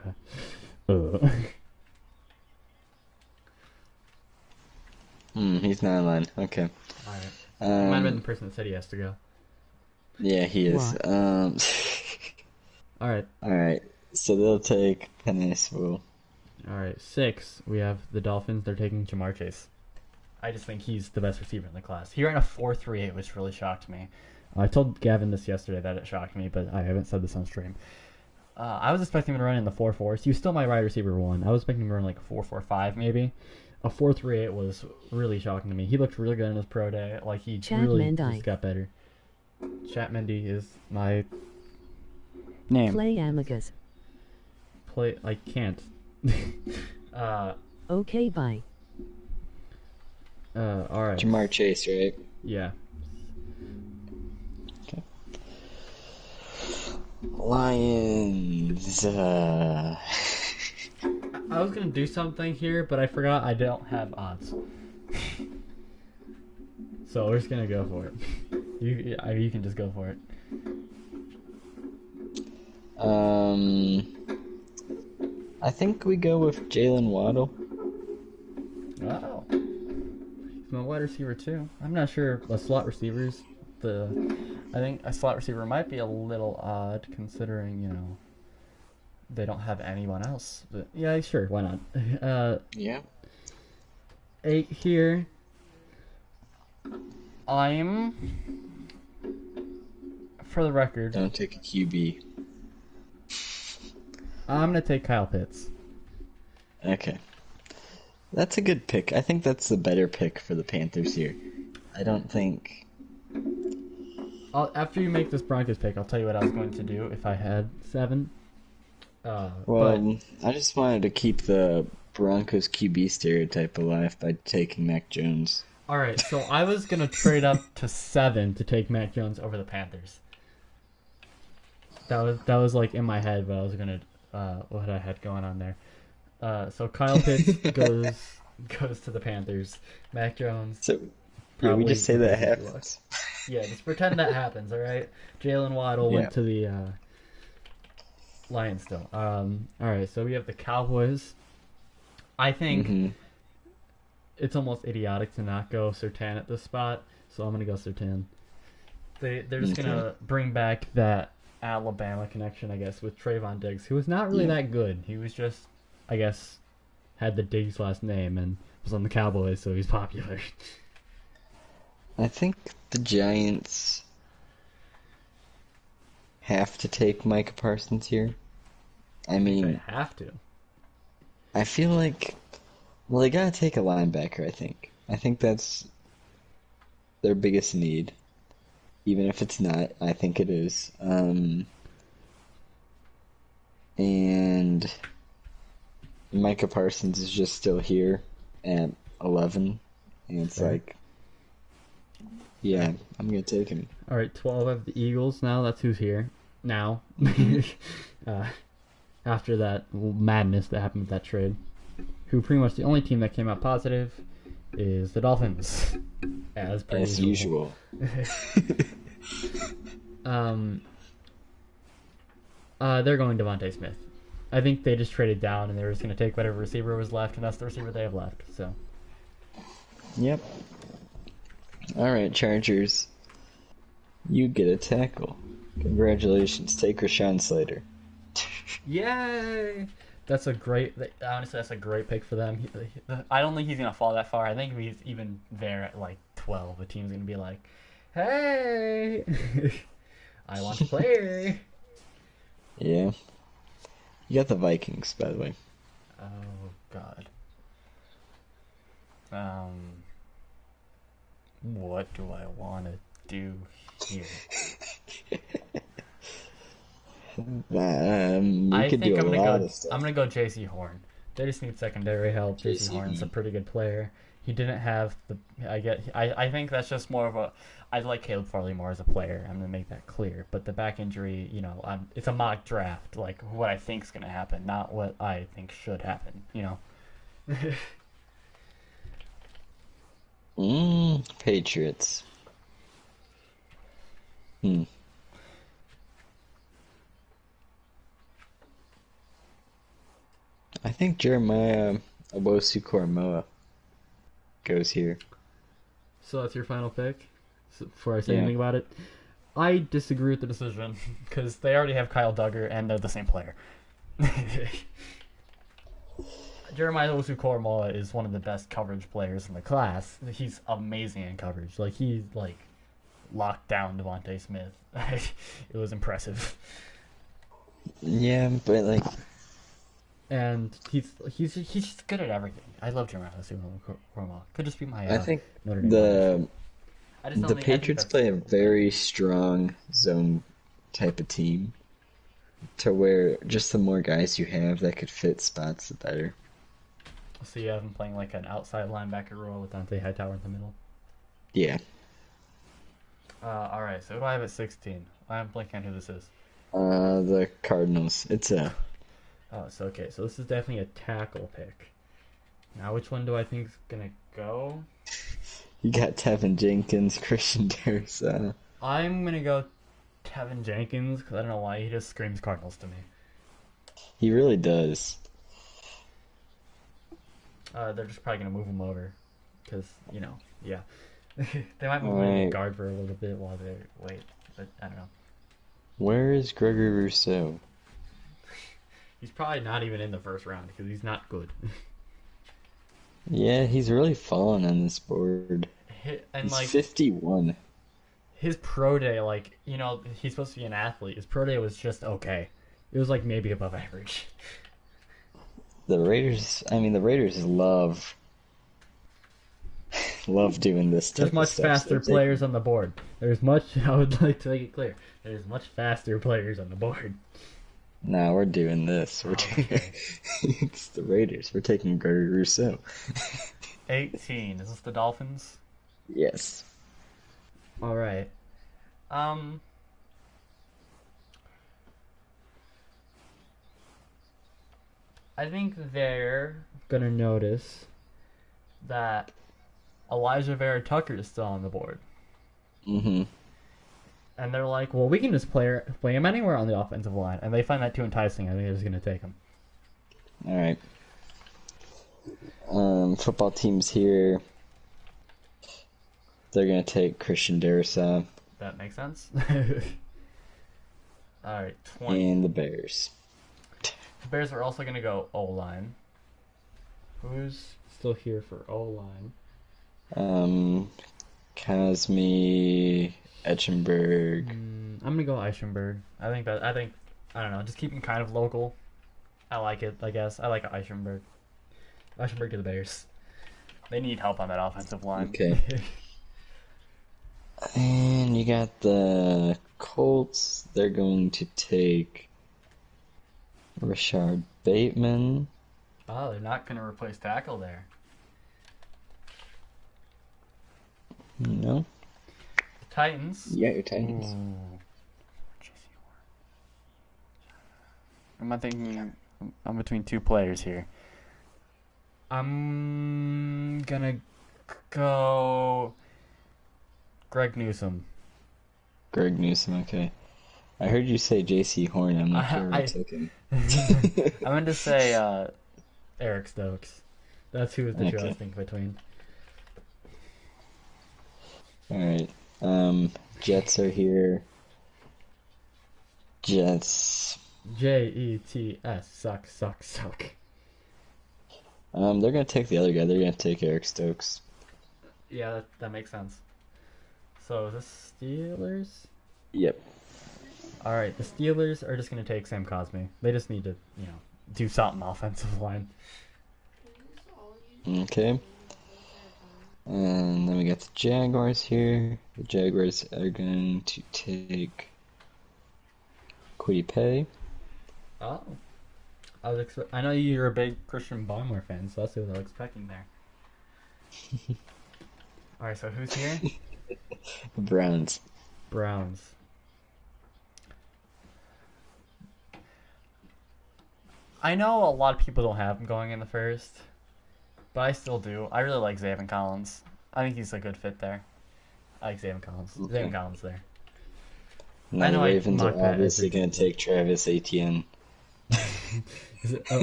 He's not online. Okay. Alright. Might have been the person that said he has to go. Yeah, he is. Alright. Alright. So they'll take Penisville. Alright, 6, we have the Dolphins. They're taking Jamar Chase. I just think he's the best receiver in the class. He ran a 4.38, which really shocked me. I told Gavin this yesterday that it shocked me, but I haven't said this on stream. I was expecting him to run in the 4.4s. He was still my wide receiver 1. I was expecting him to run like a 4.45 maybe. A 4.38 was really shocking to me. He looked really good in his pro day. Like, he really just got better. Chatmendy is my name. Play Amigas. I can't. Okay, bye. Alright. Jamar Chase, right? Yeah. Okay. Lions. I was gonna do something here, but I forgot I don't have odds. So we're just gonna go for it. You can just go for it. I think we go with Jalen Waddle. Wow. He's my wide receiver too. I'm not sure a slot receivers. I think a slot receiver might be a little odd considering, they don't have anyone else. But yeah, sure, why not? Yeah. 8 here. I'm, for the record, Don't take a QB. I'm gonna take Kyle Pitts. Okay. That's a good pick. I think that's the better pick for the Panthers here. I don't think... After you make this Broncos pick, I'll tell you what I was going to do if I had 7. Well, I just wanted to keep the Broncos QB stereotype alive by taking Mac Jones. Alright, so I was going to trade up to 7 to take Mac Jones over the Panthers. That was like in my head, but I was going to, what I had going on there. So Kyle Pitts goes to the Panthers. Mac Jones. So, yeah, we just say that happens. Yeah, just pretend that happens, alright? Jalen Waddle went to the Lions still. Alright, so we have the Cowboys. I think it's almost idiotic to not go Surtain at this spot, so I'm going to go Surtain. They're just going to bring back that Alabama connection, I guess, with Trayvon Diggs, who was not really that good. He was just, I guess, had the Diggs last name and was on the Cowboys, so he's popular. I think the Giants have to take Micah Parsons here. I mean, They have to. I feel like, well, they gotta take a linebacker, I think. I think that's their biggest need. Even if it's not, I think it is. And Micah Parsons is just still here at 11. And it's like, yeah, I'm going to take him. All right, 12 have the Eagles now. That's who's here now. After that madness that happened with that trade. Who pretty much the only team that came out positive is the Dolphins. As usual. They're going Devontae Smith. I think they just traded down and they were just going to take whatever receiver was left, and that's the receiver they have left. So. Yep. All right, Chargers. You get a tackle. Congratulations. Take Rashawn Slater. Yay! Honestly, that's a great pick for them. I don't think he's going to fall that far. I think if he's even there at like 12, the team's going to be like, hey, I want to play. Yeah. You got the Vikings, by the way. Oh, God. What do I want to do here? I think I'm gonna go J.C. Horn. They just need secondary help. J.C. Horn's a pretty good player. He didn't have the. I think that's just more of a. I like Caleb Farley more as a player. I'm gonna make that clear. But the back injury, it's a mock draft. Like what I think's gonna happen, not what I think should happen. Patriots. I think Jeremiah Owusu-Koramoah goes here. So that's your final pick? Before I say anything about it? I disagree with the decision, because they already have Kyle Duggar, and they're the same player. Jeremiah Owusu-Koramoah is one of the best coverage players in the class. He's amazing in coverage. He locked down Devontae Smith. It was impressive. Yeah, but and he's just good at everything. I love Jeremiah Owusu-Koramoah. Could just be my I think Notre Dame the Patriots play a very strong zone type of team, to where just the more guys you have that could fit spots, the better. So you have him playing like an outside linebacker role with Dante Hightower in the middle? Yeah. Alright, so who do I have at 16? I'm blanking on who this is. The Cardinals. Oh, so okay, so this is definitely a tackle pick. Now, which one do I think is gonna go? You got Tevin Jenkins, Christian Darrisaw. I'm gonna go Tevin Jenkins, because I don't know why, he just screams Cardinals to me. He really does. They're just probably gonna move him over, because, yeah. They might move him to guard for a little bit while they wait, but I don't know. Where is Gregory Rousseau? He's probably not even in the first round because he's not good. Yeah, he's really fallen on this board. And He's like 51. his pro day, like he's supposed to be an athlete. His pro day was just okay. It was like maybe above average. The Raiders love doing this type There's much of stuff. faster players on the board. There's much. I would like to make it clear. There's much faster players on the board. Nah, we're doing this. Okay. It's the Raiders. We're taking Gregory Rousseau. 18. Is this the Dolphins? Yes. All right. I think they're gonna notice that Elijah Vera Tucker is still on the board. Mm-hmm. And they're like, well, we can just play him anywhere on the offensive line. And they find that too enticing. I think they're just going to take him. All right. Football teams here. They're going to take Christian Darrisaw. That makes sense. All right, 20. And the Bears. The Bears are also going to go O-line. Who's still here for O-line? Cosme, Etchenberg. I'm gonna go Eichenberg. I don't know. Just keep him kind of local. I like it. I guess I like Eichenberg. Eichenberg to the Bears. They need help on that offensive line. Okay. And you got the Colts. They're going to take Rashard Bateman. Oh, they're not gonna replace tackle there. No. Titans. Yeah, your Titans. I'm between two players here. I'm gonna go Greg Newsome. Greg Newsome, okay. I heard you say J.C. Horn. I'm not sure what took him. I meant to say Eric Stokes. That's who was the two I was thinking between. Alright. Jets are here. Jets. Jets. Suck. They're gonna take the other guy. They're gonna take Eric Stokes. Yeah, that makes sense. So, is this Steelers? Yep. Alright, the Steelers are just gonna take Sam Cosme. They just need to, do something offensive line. Okay. And then we got the Jaguars here. The Jaguars are going to take Kwity Paye. Oh. I know you're a big Christian Barmore fan, so that's what I was expecting there. Alright, so who's here? Browns. I know a lot of people don't have him going in the first, but I still do. I really like Zaven Collins. I think he's a good fit there. I like Zaven Collins. Okay. Zaven Collins there. Now I know the Ravens mock are that obviously going to take Travis Etienne.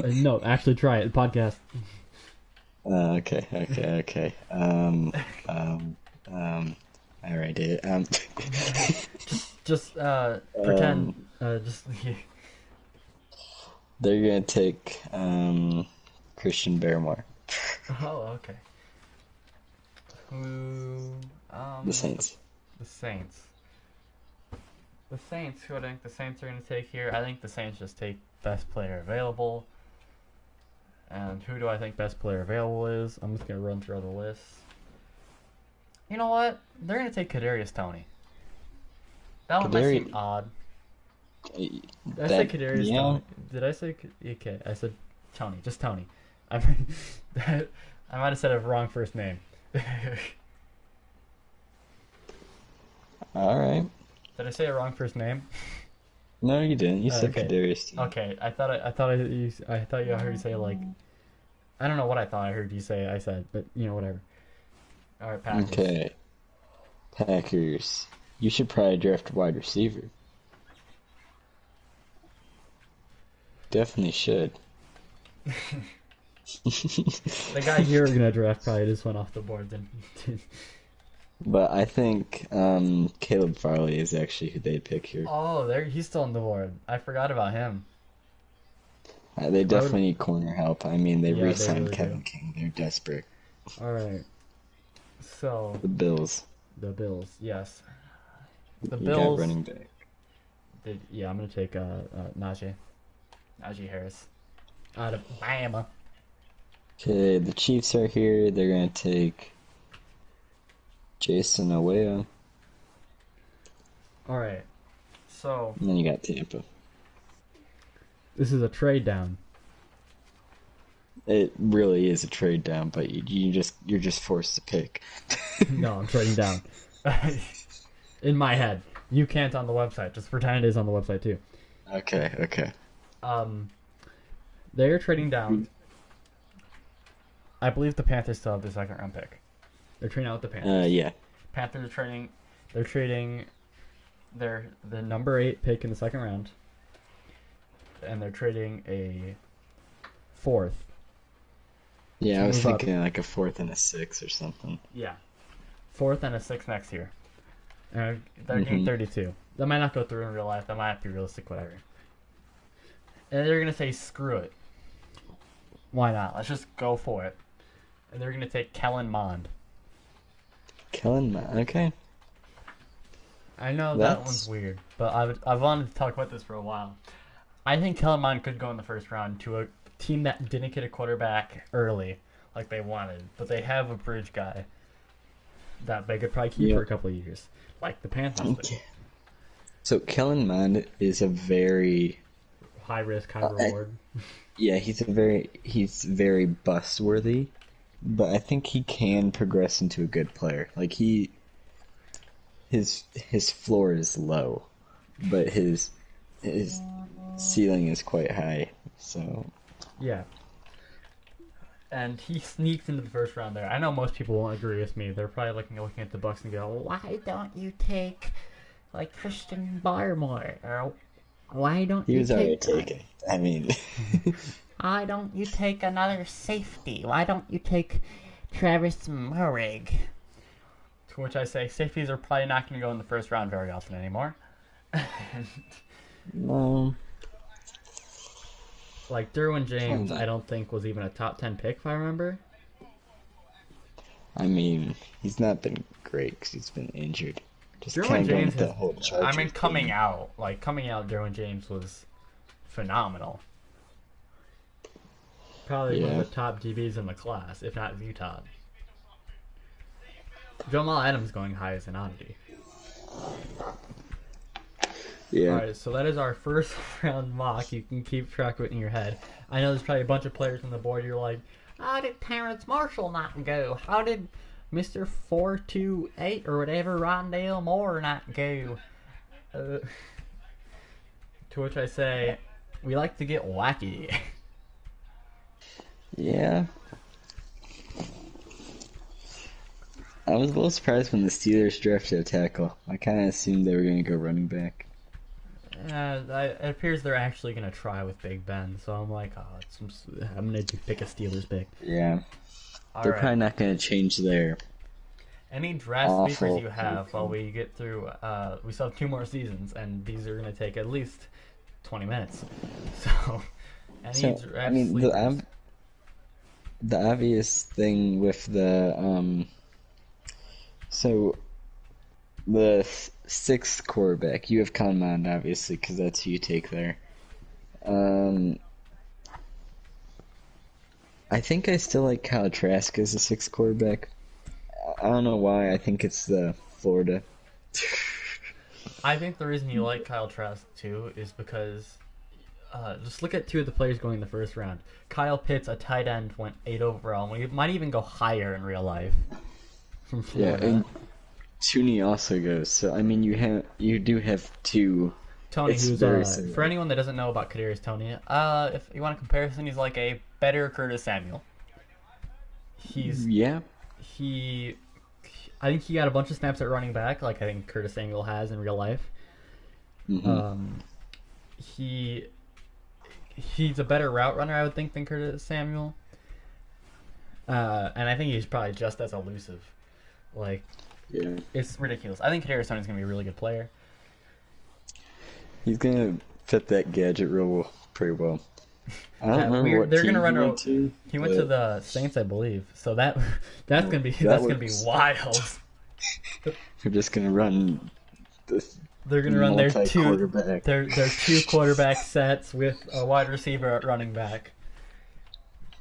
No, actually try it. Podcast. Okay. I already did it. Just pretend. They're gonna take Christian Barrymore. Oh, okay. Who? The Saints. The Saints. Who do I think the Saints are going to take here? I think the Saints just take best player available. And who do I think best player available is? I'm just going to run through the list. You know what? They're going to take Kadarius Toney. That one might seem odd. Did I say Kadarius Toney? Did I say... Okay, I said Tony. Just Tony. I might have said a wrong first name. Alright. Did I say a wrong first name? No, you didn't. You said okay. Kadarius Toney. Okay, I thought you heard you say like, I don't know what I thought I heard you say. I said, but whatever. All right, Packers. Okay, Packers. You should probably draft a wide receiver. Definitely should. The guy you're gonna draft probably just went off the board then. But I think Caleb Farley is actually who they'd pick here. Oh, he's still on the board. I forgot about him. They definitely need corner help. I mean, they Yeah, they re-signed really Kevin do. King. They're desperate. All right. So The Bills. the Bills, yes, the You got Bills. running back. Yeah, I'm gonna take Najee Harris out of Bama. Okay, the Chiefs are here. They're gonna take Jason Awea. All right. So And then you got Tampa. this is a trade down. It really is a trade down, but you're just forced to pick. No, I'm trading down. In my head, you can't on the website. Just pretend it is on the website too. Okay. They're trading down. I believe the Panthers still have the second round pick. They're trading out with the Panthers. Yeah. Panthers are trading. They're trading the number 8 pick in the second round, and they're trading a 4th. Yeah, I was Move up. thinking like a 4th and a 6th or something. Yeah, 4th and a 6th next year. And they're getting 32. That might not go through in real life. That might not be realistic. Whatever. And they're gonna say screw it. Why not? Let's just go for it. And they're gonna take Kellen Mond. Okay. I know that That's- one's weird, but I've wanted to talk about this for a while. I think Kellen Mond could go in the first round to a team that didn't get a quarterback early like they wanted, but they have a bridge guy that they could probably keep for a couple of years, like the Panthers did. Okay. So Kellen Mond is a very High risk, high reward. yeah, he's very bust worthy, but I think he can progress into a good player. Like his floor is low, but his ceiling is quite high. So Yeah. And he sneaks into the first round there. I know most people won't agree with me. They're probably looking at the Bucks and go, "Why don't you take like Christian Barmore? Or why don't he you was already take taken. I mean, why don't you take another safety? Why don't you take Travis Murray?" To which I say, safeties are probably not going to go in the first round very often anymore. no. Like Derwin James, I don't think was even a top 10 pick if I remember. I mean, he's not been great because he's been injured. Just Derwin kind of going James with the has, whole I Chargers mean, coming thing. out, Derwin James was phenomenal. Probably one Yeah. of the top DBs in the class, if not the top. Jamal Adams going high is an oddity. Yeah. Alright, so that is our first round mock. You can keep track of it in your head. I know there's probably a bunch of players on the board. You're like, how did Terrence Marshall not go? How did Mr. 428 or whatever, Rondale Moore, not go? To which I say, we like to get wacky. Yeah. I was a little surprised when the Steelers drafted a tackle. I kind of assumed they were going to go running back. It appears they're actually going to try with Big Ben, so I'm like, I'm going to pick a Steelers pick. Yeah. They're Alright. probably not going to change their... Any draft Awful. sleepers you have while we get through, we still have 2 more seasons, and these are going to take at least 20 minutes. So, any draft I mean, sleepers? the obvious thing with the... So, the 6th quarterback, you have Conmond, obviously, because that's who you take there. I think I still like Kyle Trask as a 6th quarterback. I don't know why. I think it's the Florida. I think the reason you like Kyle Trask, too, is because just look at 2 of the players going in the first round. Kyle Pitts, a tight end, went 8 overall, and we might even go higher in real life from Yeah, Florida. and Tooney also goes. So I mean, you do have 2. Tony, It's who's very similar. for anyone that doesn't know about Kadarius Tony, if you want a comparison, he's like a better Curtis Samuel. Yeah. I think he got a bunch of snaps at running back, like I think Curtis Samuel has in real life. Mm-hmm. He's a better route runner, I would think, than Curtis Samuel. And I think he's probably just as elusive. Like, Yeah. it's ridiculous. I think Kadarius Tony's gonna be a really good player. He's gonna fit that gadget pretty well. I don't remember what they're team gonna run he went to. He went to the Saints, I believe. So that's gonna be wild. They're just gonna run the They're gonna run their two quarterback. their two quarterback sets with a wide receiver at running back.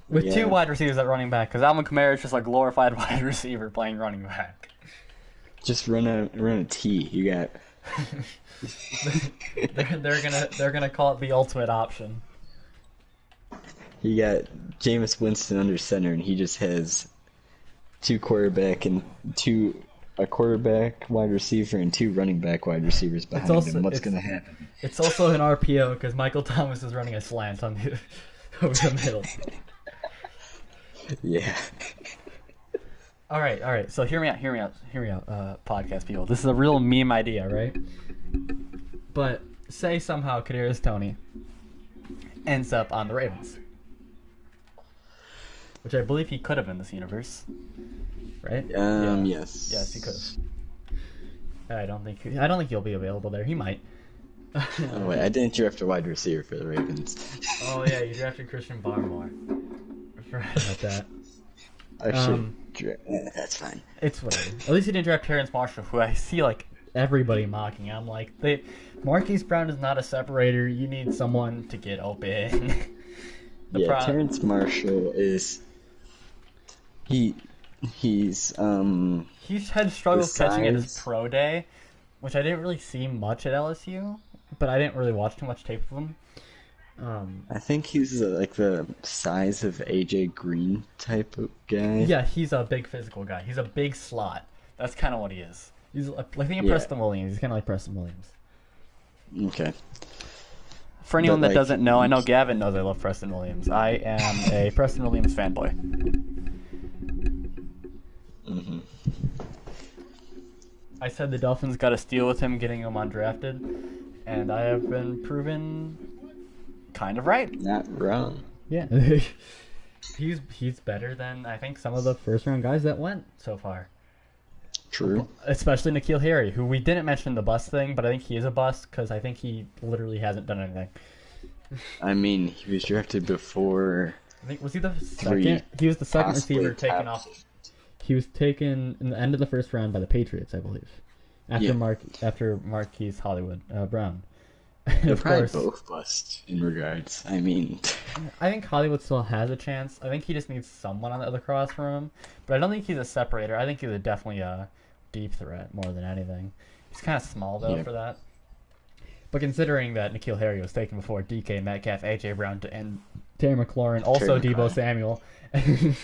With two wide receivers at running back, because Alvin Kamara is just a glorified wide receiver playing running back. Just run a T. You got. they're gonna call it the ultimate option. You got Jameis Winston under center, and he just has a quarterback, wide receiver, and two running back wide receivers behind him. What's going to happen? It's also an RPO because Michael Thomas is running a slant on the over the middle. Yeah. All right. So hear me out, podcast people. This is a real meme idea, right? But say somehow Kadarius Toney ends up on the Ravens, which I believe he could have in this universe, right? Yes. Yes, he could have. I don't think he'll be available there. He might. Oh wait, I didn't draft a wide receiver for the Ravens. Oh yeah, you drafted Christian Barmore. I forgot about that. That's fine. It's whatever. At least he didn't draft Terrence Marshall, who I see like everybody mocking. I'm like, Marquise Brown is not a separator. You need someone to get open. Terrence Marshall is. He's had struggles catching at his pro day, which I didn't really see much at LSU, but I didn't really watch too much tape of him. I think he's like the size of AJ Green type of guy. Yeah, he's a big physical guy. He's a big slot. That's kind of what he is. He's like Preston Williams. He's kind of like Preston Williams. Okay. For anyone that doesn't know, I know Gavin knows I love Preston Williams. I am a Preston Williams fanboy. Mm-hmm. I said the Dolphins got a steal with him getting him undrafted, and I have been proven kind of right. Not wrong. Yeah. He's better than I think some of the first round guys that went so far. True. Especially N'Keal Harry, who we didn't mention the bust thing, but I think he is a bust because I think he literally hasn't done anything. I mean, he was drafted before. I think was he the second? He was the second receiver taken off. He was taken in the end of the first round by the Patriots, I believe. After Marquise Hollywood Brown. They're probably both bust in regards. I mean, I think Hollywood still has a chance. I think he just needs someone on the other cross from him. But I don't think he's a separator. I think he's definitely a deep threat more than anything. He's kind of small, though, for that. But considering that N'Keal Harry was taken before DK Metcalf, AJ Brown, and Terry McLaurin, also Deebo Samuel, and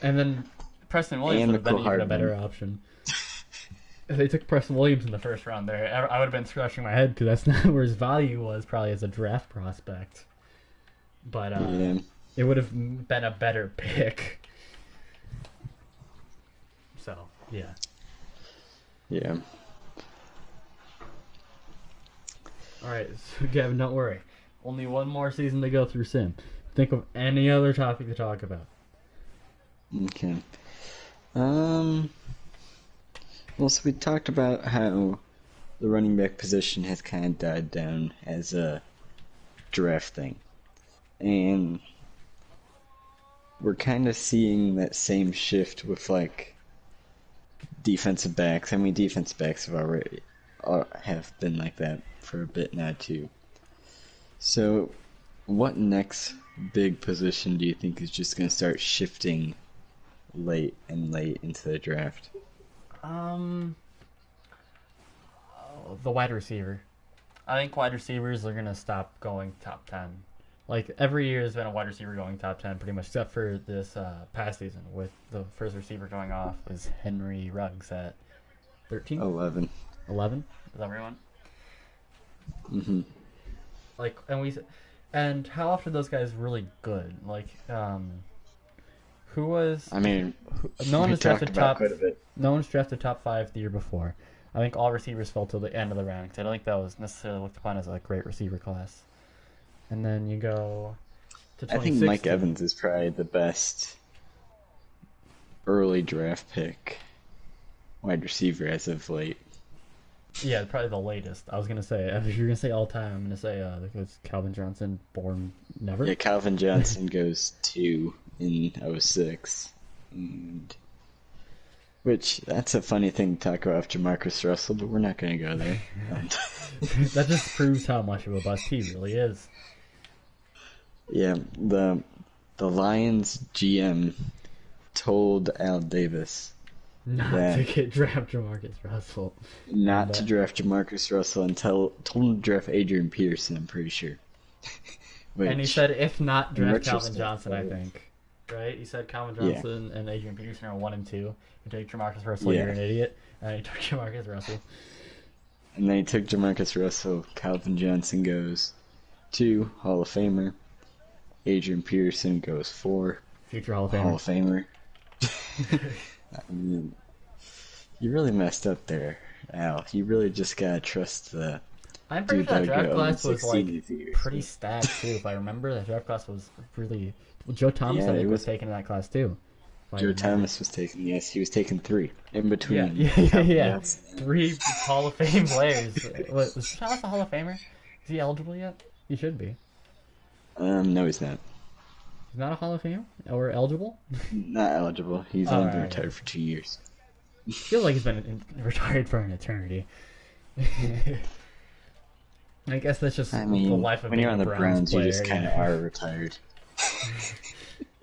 then Preston Williams would have been even a better option. If they took Preston Williams in the first round there, I would have been scratching my head because that's not where his value was, probably as a draft prospect. But it would have been a better pick. So, yeah. Yeah. Alright, so Gavin, don't worry. Only one more season to go through Sim. Think of any other topic to talk about. Okay. Well, so we talked about how the running back position has kind of died down as a draft thing. And we're kind of seeing that same shift with, like, defensive backs. I mean, defensive backs have been like that for a bit now, too. So, what next big position do you think is just going to start shifting late into the draft? The wide receiver. I think wide receivers are gonna stop going top 10. Like every year has been a wide receiver going top 10, pretty much, except for this past season with the first receiver going off was Henry Ruggs at 13. 11. 11. Is that where you went? Mm-hmm. Like, and how often are those guys really good? Like, who was? I mean, no one was drafted top. Quite a bit. No one's drafted top 5 the year before. I think all receivers fell till the end of the round because I don't think that was necessarily looked upon as a great receiver class. And then you go to 2016. I think Mike Evans is probably the best early draft pick wide receiver as of late. Yeah, probably the latest. I was gonna say if you're gonna say all time, I'm gonna say it was Calvin Johnson, born never. Yeah, Calvin Johnson goes 2 in '06. And which, that's a funny thing to talk about after Marcus Russell, but we're not going to go there. That just proves how much of a bust he really is. Yeah, the Lions GM told Al Davis Not that to get draft Jamarcus Russell. not to draft Jamarcus Russell and told him to draft Adrian Peterson, I'm pretty sure. And he said, if not, draft Calvin retrospect, Johnson, I think. Right? He said Calvin Johnson and Adrian Peterson are 1 and 2. You take Jamarcus Russell, you're an idiot. And he took Jamarcus Russell. And then he took Jamarcus Russell. Calvin Johnson goes 2, Hall of Famer. Adrian Peterson goes 4, Future Hall of Famer. Hall of Famer. I mean, you really messed up there, Al. You really just gotta trust the. I'm pretty sure that draft class was pretty years. stacked too. If I remember, that draft class was really. Well, Joe Thomas I think was taken in that class too. Joe Thomas was taken. Yes, he was taken 3 in between. Yeah. 3 Hall of Fame players. Was Thomas a Hall of Famer? Is he eligible yet? He should be. No, he's not. He's not a Hall of Fame or eligible. Not eligible. He's only been retired for 2 years. Feels like he's been retired for an eternity. I guess that's just the life of when you're on the Browns, player, you just kind of are retired.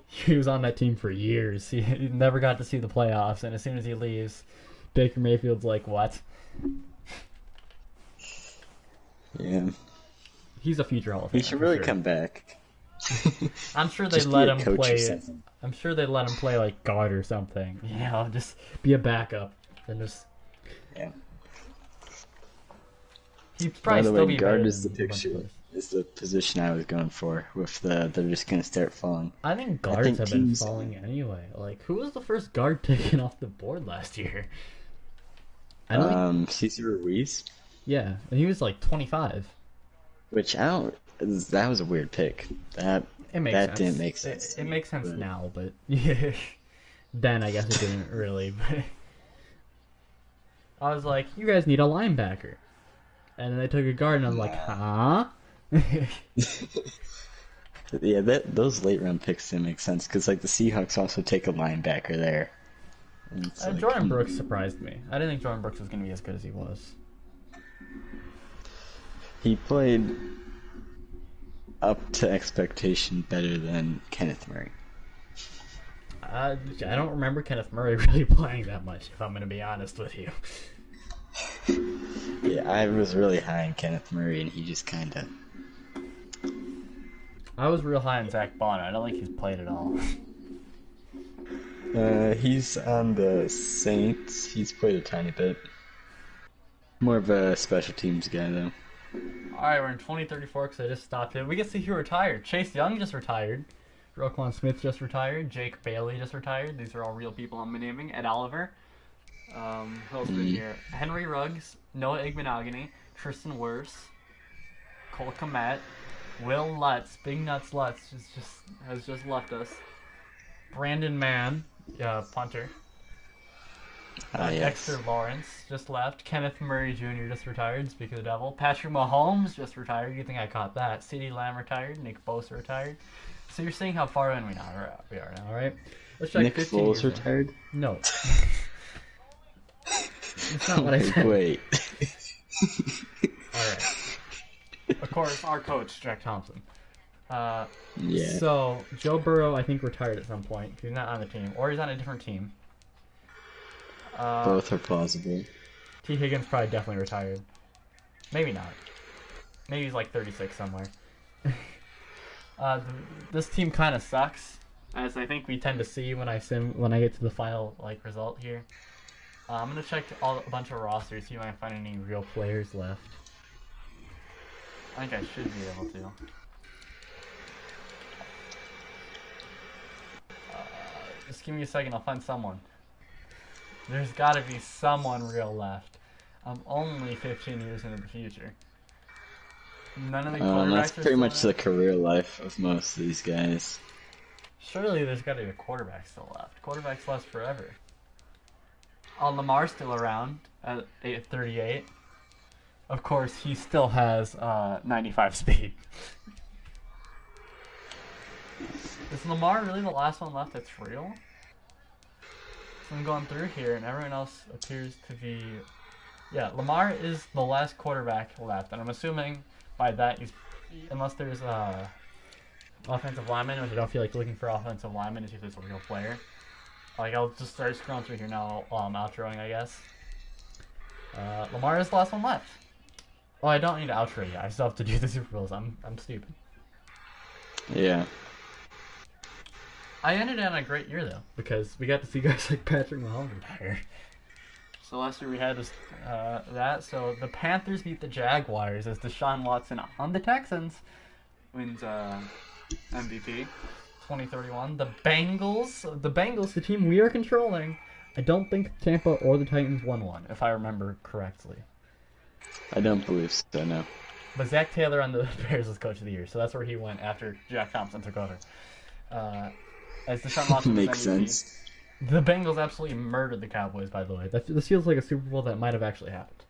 He was on that team for years. He never got to see the playoffs, and as soon as he leaves, Baker Mayfield's like, what? Yeah. He's a future Hall of Famer. He should really come back. I'm sure they let him play. I'm sure they let him play like guard or something. You know, just be a backup and just. Yeah. He'd probably By the still way, be guard is the picture. Is the position I was going for. With they're just gonna start falling. I think guards have been falling anyway. Like, who was the first guard taken off the board last year? I don't Cesar Ruiz. Yeah, and he was like 25. Which I don't. That was a weird pick. That didn't make sense. It makes sense now, but yeah. Then I guess it didn't really. But I was like, you guys need a linebacker, and then they took a guard, and I was like, huh? Yeah, those late round picks didn't make sense because like the Seahawks also take a linebacker there. Jordan Brooks surprised me. I didn't think Jordan Brooks was going to be as good as he was. He played up to expectation better than Kenneth Murray. I don't remember Kenneth Murray really playing that much, if I'm going to be honest with you. Yeah, I was really high on Kenneth Murray, and he just kind of... I was real high on Zach Bonner. I don't think he's played at all. He's on the Saints. He's played a tiny bit. More of a special teams guy, though. Alright, we're in 2034 because I just stopped it. We can see who retired. Chase Young just retired. Roquan Smith just retired. Jake Bailey just retired. These are all real people I'm naming. Ed Oliver. Who else been here? Henry Ruggs. Noah Igbenogany. Tristan Wirfs. Cole Kmet. Will Lutz. Big Nuts Lutz has just left us. Brandon Mann. Punter. Yes. Dexter Lawrence just left. Kenneth Murray Jr. just retired. Speak of the devil. Patrick Mahomes just retired. You think I caught that? CeeDee Lamb retired. Nick Bosa retired. So you're seeing how far in we are now, right? Let's check Nick Foles retired? No. That's not what I said. Wait. Alright. Of course, our coach, Jack Thompson. Yeah. So, Joe Burrow, I think, retired at some point. He's not on the team. Or he's on a different team. Both are plausible. T. Higgins probably definitely retired. Maybe not. Maybe he's like 36 somewhere. This team kind of sucks, as I think we tend to see when I get to the final result here. I'm gonna check a bunch of rosters, see if I can find any real players left. I think I should be able to. Just give me a second, I'll find someone. There's gotta be someone real left. I'm only 15 years into the future. None of the quarterbacks that's pretty much the career life of most of these guys. Surely there's gotta be a quarterback still left. Quarterbacks last forever. Lamar's still around at 38. Of course, he still has 95 speed. Is Lamar really the last one left that's real? So I'm going through here, and everyone else appears to be... Yeah, Lamar is the last quarterback left, and I'm assuming by that he's... Unless there's offensive lineman, which I don't feel like looking for offensive lineman to see if there's a real player. Like, I'll just start scrolling through here now while I'm outroing, I guess. Lamar is the last one left. Oh, I don't need to outro yet. I still have to do the Super Bowls. I'm stupid. Yeah. I ended on a great year, though, because we got to see guys like Patrick Mahomes retire. So last year we had this, that. So the Panthers beat the Jaguars as Deshaun Watson on the Texans wins MVP 2031. The Bengals, the team we are controlling. I don't think Tampa or the Titans won one, if I remember correctly. I don't believe so, no. But Zach Taylor on the Bears was coach of the year, so that's where he went after Jack Thompson took over. As Deshaun Watson was Makes MVP. sense. The Bengals absolutely murdered the Cowboys, by the way. This feels like a Super Bowl that might have actually happened.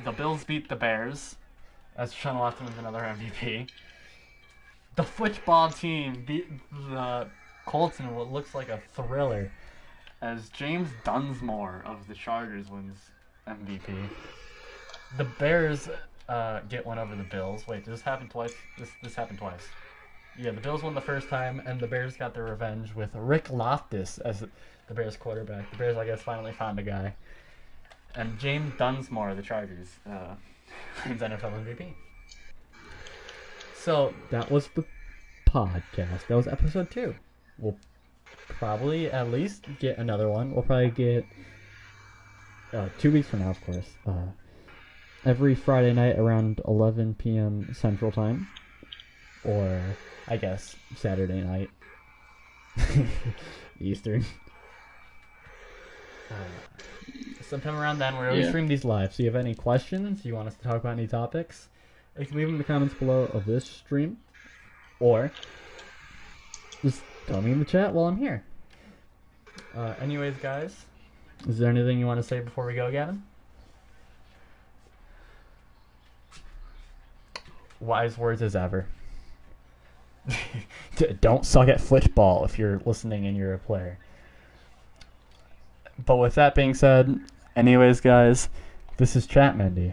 The Bills beat the Bears, as Deshaun Watson was another MVP. The football team beat the Colts in what looks like a thriller, as James Dunsmore of the Chargers wins MVP. The Bears get one over the Bills. Wait, did this happen twice? This happened twice. Yeah, the Bills won the first time, and the Bears got their revenge with Rick Loftus as the Bears quarterback. The Bears, I guess, finally found a guy. And James Dunsmore of the Chargers wins NFL MVP. So, that was the podcast. That was episode 2. We'll probably at least get another one. We'll probably get 2 weeks from now, of course. Every Friday night around 11 p.m. Central Time. Or, I guess, Saturday night. Eastern. Sometime around then, we always stream these live. So if you have any questions, you want us to talk about any topics, you can leave them in the comments below of this stream. Or, just tell me in the chat while I'm here. Anyways, guys, is there anything you want to say before we go, Gavin? Wise words as ever. Don't suck at football if you're listening and you're a player. But with that being said, anyways, guys, this is Chatmendy.